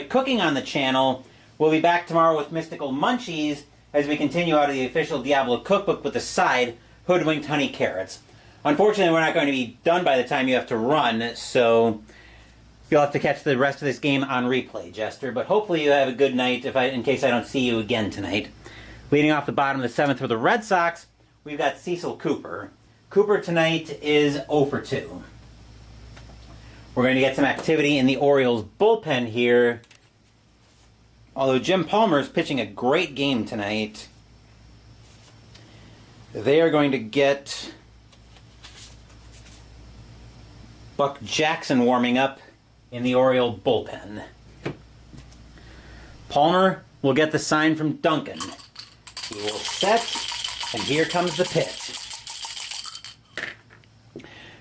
cooking on the channel, we'll be back tomorrow with Mystical Munchies as we continue out of the official Diablo cookbook with the side, Hoodwinked Honey Carrots. Unfortunately, we're not going to be done by the time you have to run, so you'll have to catch the rest of this game on replay, Jester. But hopefully you have a good night in case I don't see you again tonight. Leading off the bottom of the 7th for the Red Sox, we've got Cecil Cooper. Cooper tonight is 0 for 2. We're going to get some activity in the Orioles bullpen here. Although Jim Palmer is pitching a great game tonight, they are going to get Buck Jackson warming up in the Oriole bullpen. Palmer will get the sign from Duncan. He will set, and here comes the pitch.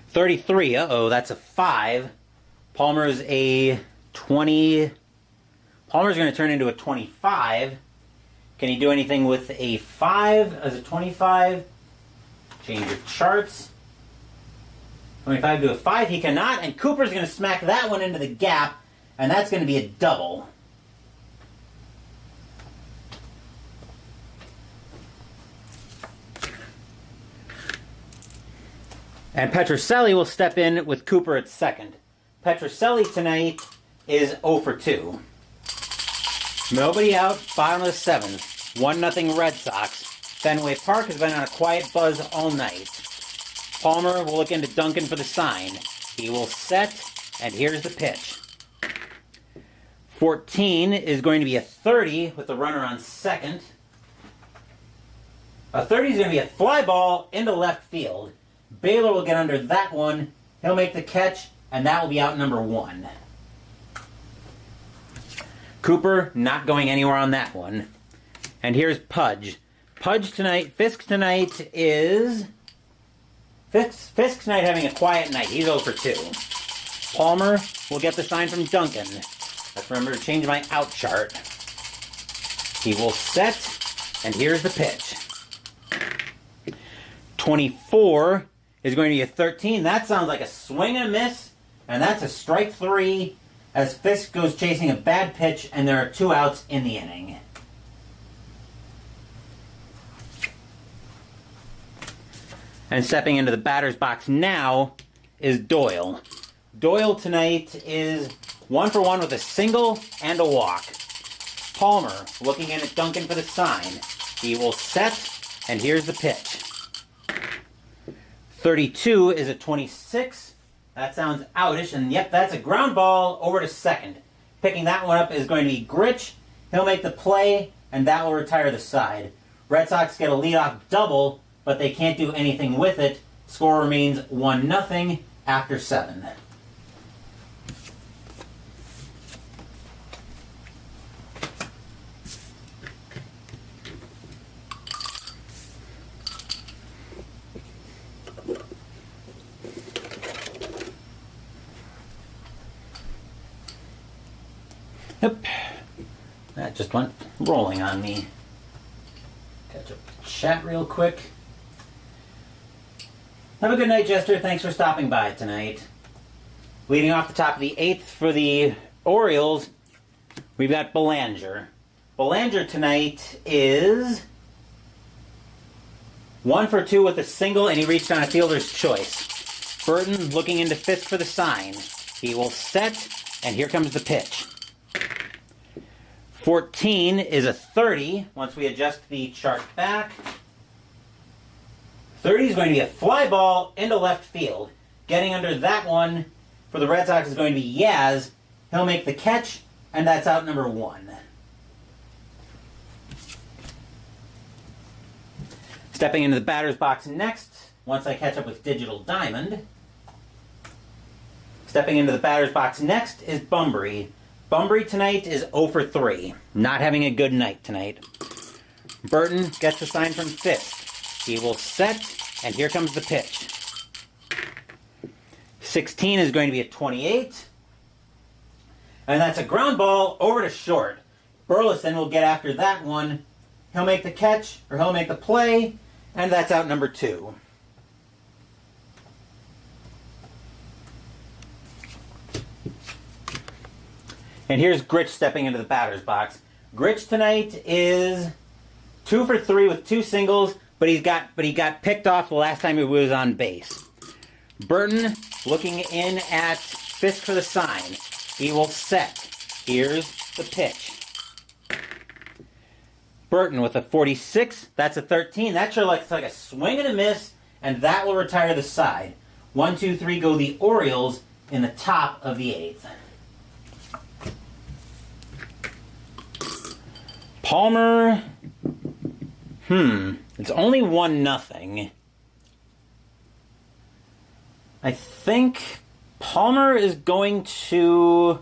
33, that's a 5. Palmer's a 20. Palmer's going to turn into a 25. Can he do anything with a 5 as a 25? Change your charts. 25 to a 5, he cannot, and Cooper's going to smack that one into the gap, and that's going to be a double. And Petrocelli will step in with Cooper at second. Petrocelli tonight is 0 for 2. Nobody out, bottom of the 7th. 1-0 Red Sox. Fenway Park has been on a quiet buzz all night. Palmer will look into Duncan for the sign. He will set, and here's the pitch. 14 is going to be a 30 with the runner on second. A 30 is going to be a fly ball into left field. Baylor will get under that one. He'll make the catch, and that will be out number 1. Cooper not going anywhere on that one. And here's Pudge. Fisk tonight having a quiet night. He's 0 for 2. Palmer will get the sign from Duncan. Let's remember to change my out chart. He will set, and here's the pitch. 24 is going to be a 13. That sounds like a swing and a miss, and that's a strike 3 as Fisk goes chasing a bad pitch, and there are 2 outs in the inning. And stepping into the batter's box now is Doyle. Doyle tonight is 1 for 1 with a single and a walk. Palmer looking in at Duncan for the sign. He will set, and here's the pitch. 32 is a 26. That sounds outish, and yep, that's a ground ball over to second. Picking that one up is going to be Gritch. He'll make the play, and that will retire the side. Red Sox get a leadoff double, but they can't do anything with it. Score remains 1-0 after 7. Yep. That just went rolling on me. Catch up the chat real quick. Have a good night, Jester. Thanks for stopping by tonight. Leading off the top of the 8th for the Orioles, we've got Belanger. Belanger tonight is 1 for 2 with a single, and he reached on a fielder's choice. Burton looking into Fisk for the sign. He will set, and here comes the pitch. 14 is a 30, once we adjust the chart back. 30 is going to be a fly ball into left field. Getting under that one for the Red Sox is going to be Yaz. He'll make the catch, and that's out number 1. Stepping into the batter's box next, once I catch up with Digital Diamond. Stepping into the batter's box next is Bunbury. Bunbury tonight is 0 for 3. Not having a good night tonight. Burton gets the sign from Fisk. He will set, and here comes the pitch. 16 is going to be a 28. And that's a ground ball over to short. Burleson will get after that one. He'll make the catch, or he'll make the play, and that's out number 2. And here's Gritch stepping into the batter's box. Gritch tonight is 2 for 3 with 2 singles, but he got picked off the last time he was on base. Burton looking in at fist for the sign. He will set. Here's the pitch. Burton with a 46. That's a 13. That sure looks like a swing and a miss, and that will retire the side. 1, 2, 3 go the Orioles in the top of the 8th. Palmer. It's only 1-0. I think Palmer is going to...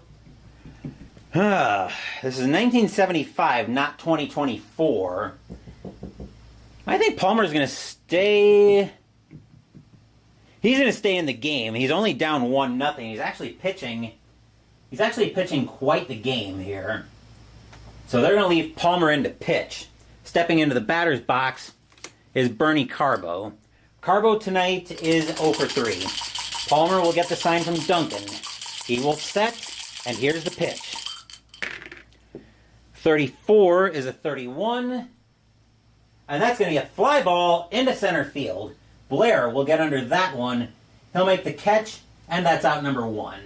This is 1975, not 2024. I think Palmer's going to stay... He's going to stay in the game. He's only down 1-0. He's actually pitching quite the game here. So they're going to leave Palmer in to pitch. Stepping into the batter's box is Bernie Carbo. Carbo tonight is 0 for 3. Palmer will get the sign from Duncan. He will set, and here's the pitch. 34 is a 31. And that's going to be a fly ball into center field. Blair will get under that one. He'll make the catch, and that's out number 1.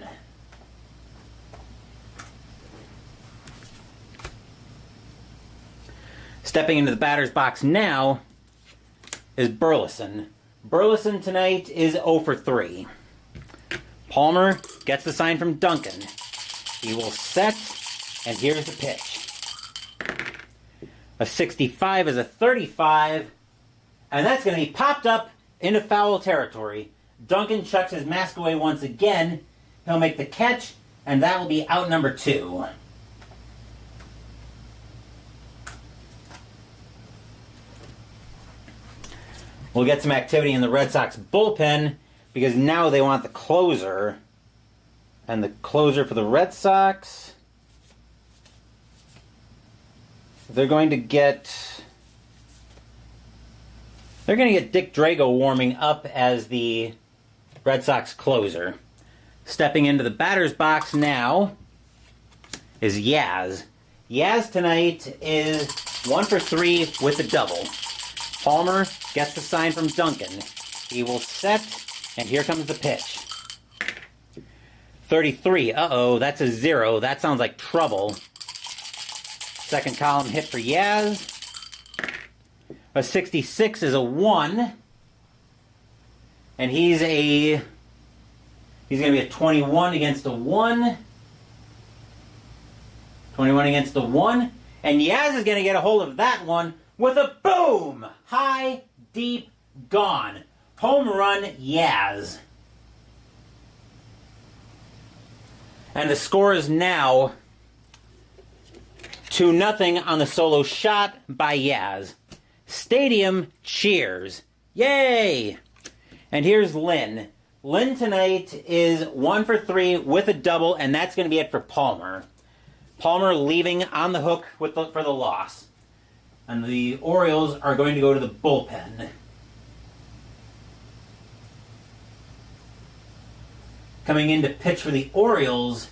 Stepping into the batter's box now is Burleson. Burleson tonight is 0 for 3. Palmer gets the sign from Duncan. He will set, and here's the pitch. A 65 is a 35, and that's going to be popped up into foul territory. Duncan chucks his mask away once again. He'll make the catch, and that will be out number 2. We'll get some activity in the Red Sox bullpen because now they want the closer. And the closer for the Red Sox, they're going to get Dick Drago warming up as the Red Sox closer. Stepping into the batter's box now is Yaz. Yaz tonight is 1 for 3 with a double. Palmer gets the sign from Duncan. He will set, and here comes the pitch. 33. Uh-oh, that's a 0. That sounds like trouble. Second column hit for Yaz. A 66 is a 1. And he's going to be a 21 against a 1. 21 against a 1. And Yaz is going to get a hold of that one with a boom! High, deep, gone. Home run, Yaz. And the score is now 2-0 on the solo shot by Yaz. Stadium cheers. Yay! And here's Lynn. Lynn tonight is 1 for 3 with a double, and that's going to be it for Palmer. Palmer leaving on the hook for the loss. And the Orioles are going to go to the bullpen. Coming in to pitch for the Orioles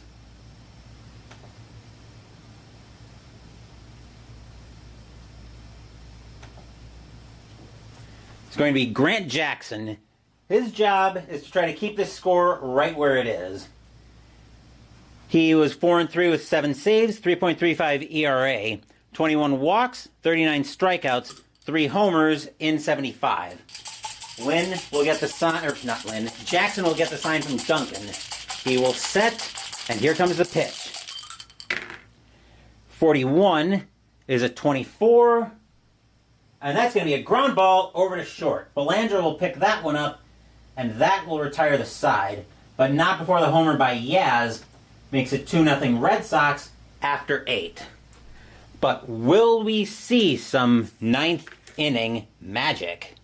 it's going to be Grant Jackson. His job is to try to keep this score right where it is. He was 4-3 with 7 saves, 3.35 ERA. 21 walks, 39 strikeouts, 3 homers in 75. Lynn will get the sign, or not Lynn, Jackson will get the sign from Duncan. He will set, and here comes the pitch. 41 is a 24, and that's going to be a ground ball over to short. Belanger will pick that one up, and that will retire the side, but not before the homer by Yaz makes it 2-0 Red Sox after 8. But will we see some 9th inning magic?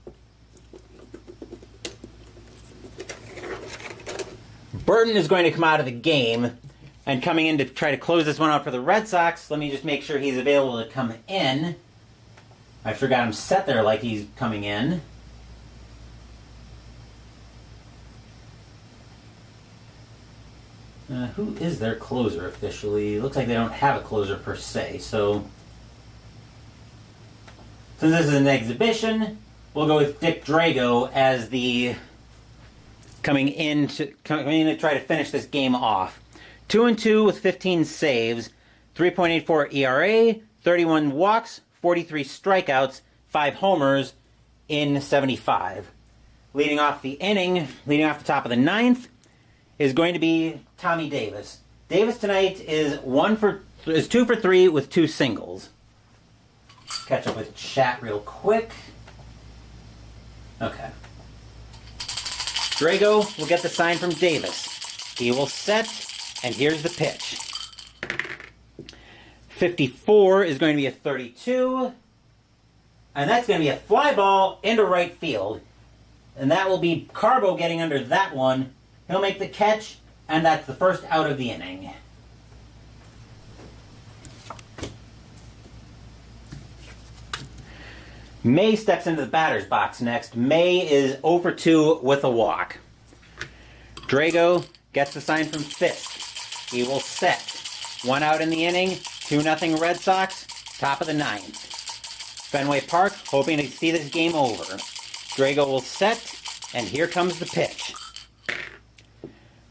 Burton is going to come out of the game, and coming in to try to close this one out for the Red Sox. Let me just make sure he's available to come in. I sure got him set there like he's coming in. Who is their closer officially? Looks like they don't have a closer per se, so since this is an exhibition, we'll go with Dick Drago as the coming in to try to finish this game off. 2-2 with 15 saves, 3.84 ERA, 31 walks, 43 strikeouts, 5 homers in 75. Leading off the inning, leading off the top of the ninth, is going to be Tommy Davis. Davis tonight is 2 for 3 with 2 singles. Catch up with chat real quick. Okay. Drago will get the sign from Davis. He will set, and here's the pitch. 54 is going to be a 32, and that's going to be a fly ball into right field. And that will be Carbo getting under that one. He'll make the catch, and that's the first out of the inning. May steps into the batter's box next. May is 0 for 2 with a walk. Drago gets the sign from Fisk. He will set. 1 out in the inning, 2-0 Red Sox, top of the ninth. Fenway Park, hoping to see this game over. Drago will set, and here comes the pitch.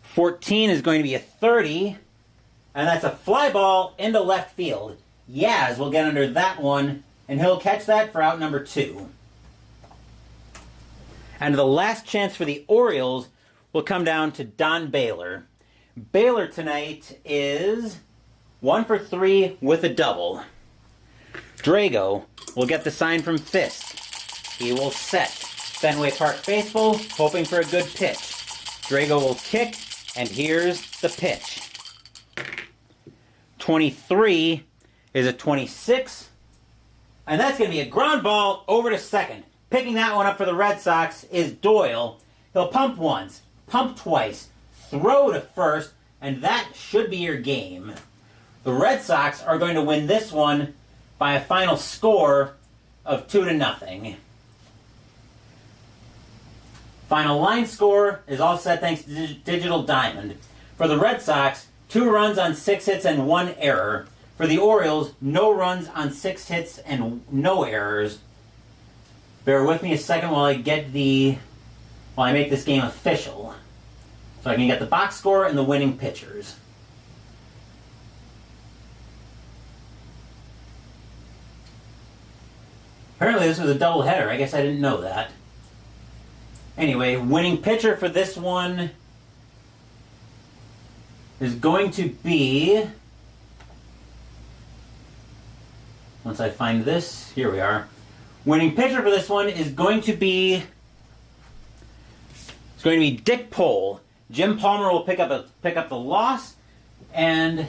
14 is going to be a 30, and that's a fly ball into left field. Yaz will get under that one, and he'll catch that for out number 2. And the last chance for the Orioles will come down to Don Baylor. Baylor tonight is 1 for 3 with a double. Drago will get the sign from Fisk. He will set. Fenway Park Baseball, hoping for a good pitch. Drago will kick, and here's the pitch. 23 is a 26, and that's going to be a ground ball over to second. Picking that one up for the Red Sox is Doyle. He'll pump once, pump twice, throw to first, and that should be your game. The Red Sox are going to win this one by a final score of 2-0. Final line score is all set thanks to Digital Diamond. For the Red Sox, 2 runs on 6 hits and 1 error. For the Orioles, no runs on 6 hits and no errors. Bear with me a second while I make this game official, so I can get the box score and the winning pitchers. Apparently this was a doubleheader. I guess I didn't know that. Anyway, winning pitcher for this one is going to be... Once I find this, here we are. Winning pitcher for this one is going to be... It's going to be Dick Pole. Jim Palmer will pick up the loss, and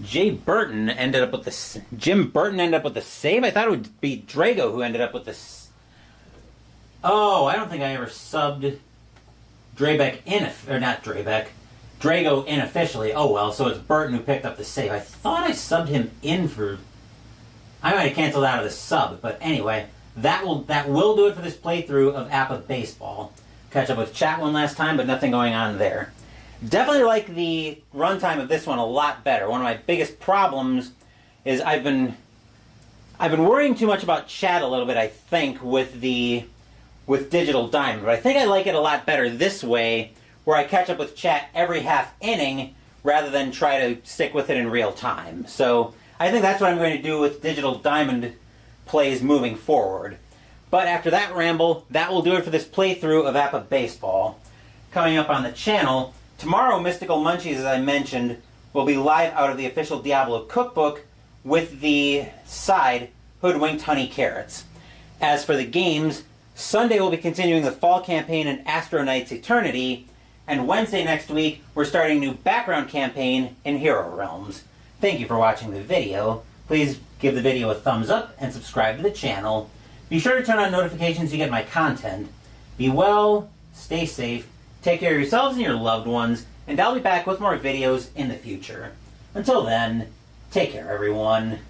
Jim Burton ended up with the save. I thought it would be Drago who ended up with the. Oh, I don't think I ever subbed Drago in officially. Oh well, so it's Burton who picked up the save. I thought I subbed him in for. I might have canceled out of the sub, but anyway, that will do it for this playthrough of APBA Baseball. Catch up with chat one last time, but nothing going on there. Definitely like the runtime of this one a lot better. One of my biggest problems is I've been worrying too much about chat a little bit, I think, with Digital Diamond. But I think I like it a lot better this way, where I catch up with chat every half inning rather than try to stick with it in real time. So I think that's what I'm going to do with Digital Diamond plays moving forward. But after that ramble, that will do it for this playthrough of APBA Baseball. Coming up on the channel, tomorrow Mystical Munchies, as I mentioned, will be live out of the official Diablo cookbook with the side Hoodwinked Honey Carrots. As for the games, Sunday we'll be continuing the fall campaign in Astro Knights Eternity, and Wednesday next week we're starting a new background campaign in Hero Realms. Thank you for watching the video. Please give the video a thumbs up and subscribe to the channel. Be sure to turn on notifications so you get my content. Be well, stay safe, take care of yourselves and your loved ones, and I'll be back with more videos in the future. Until then, take care, everyone.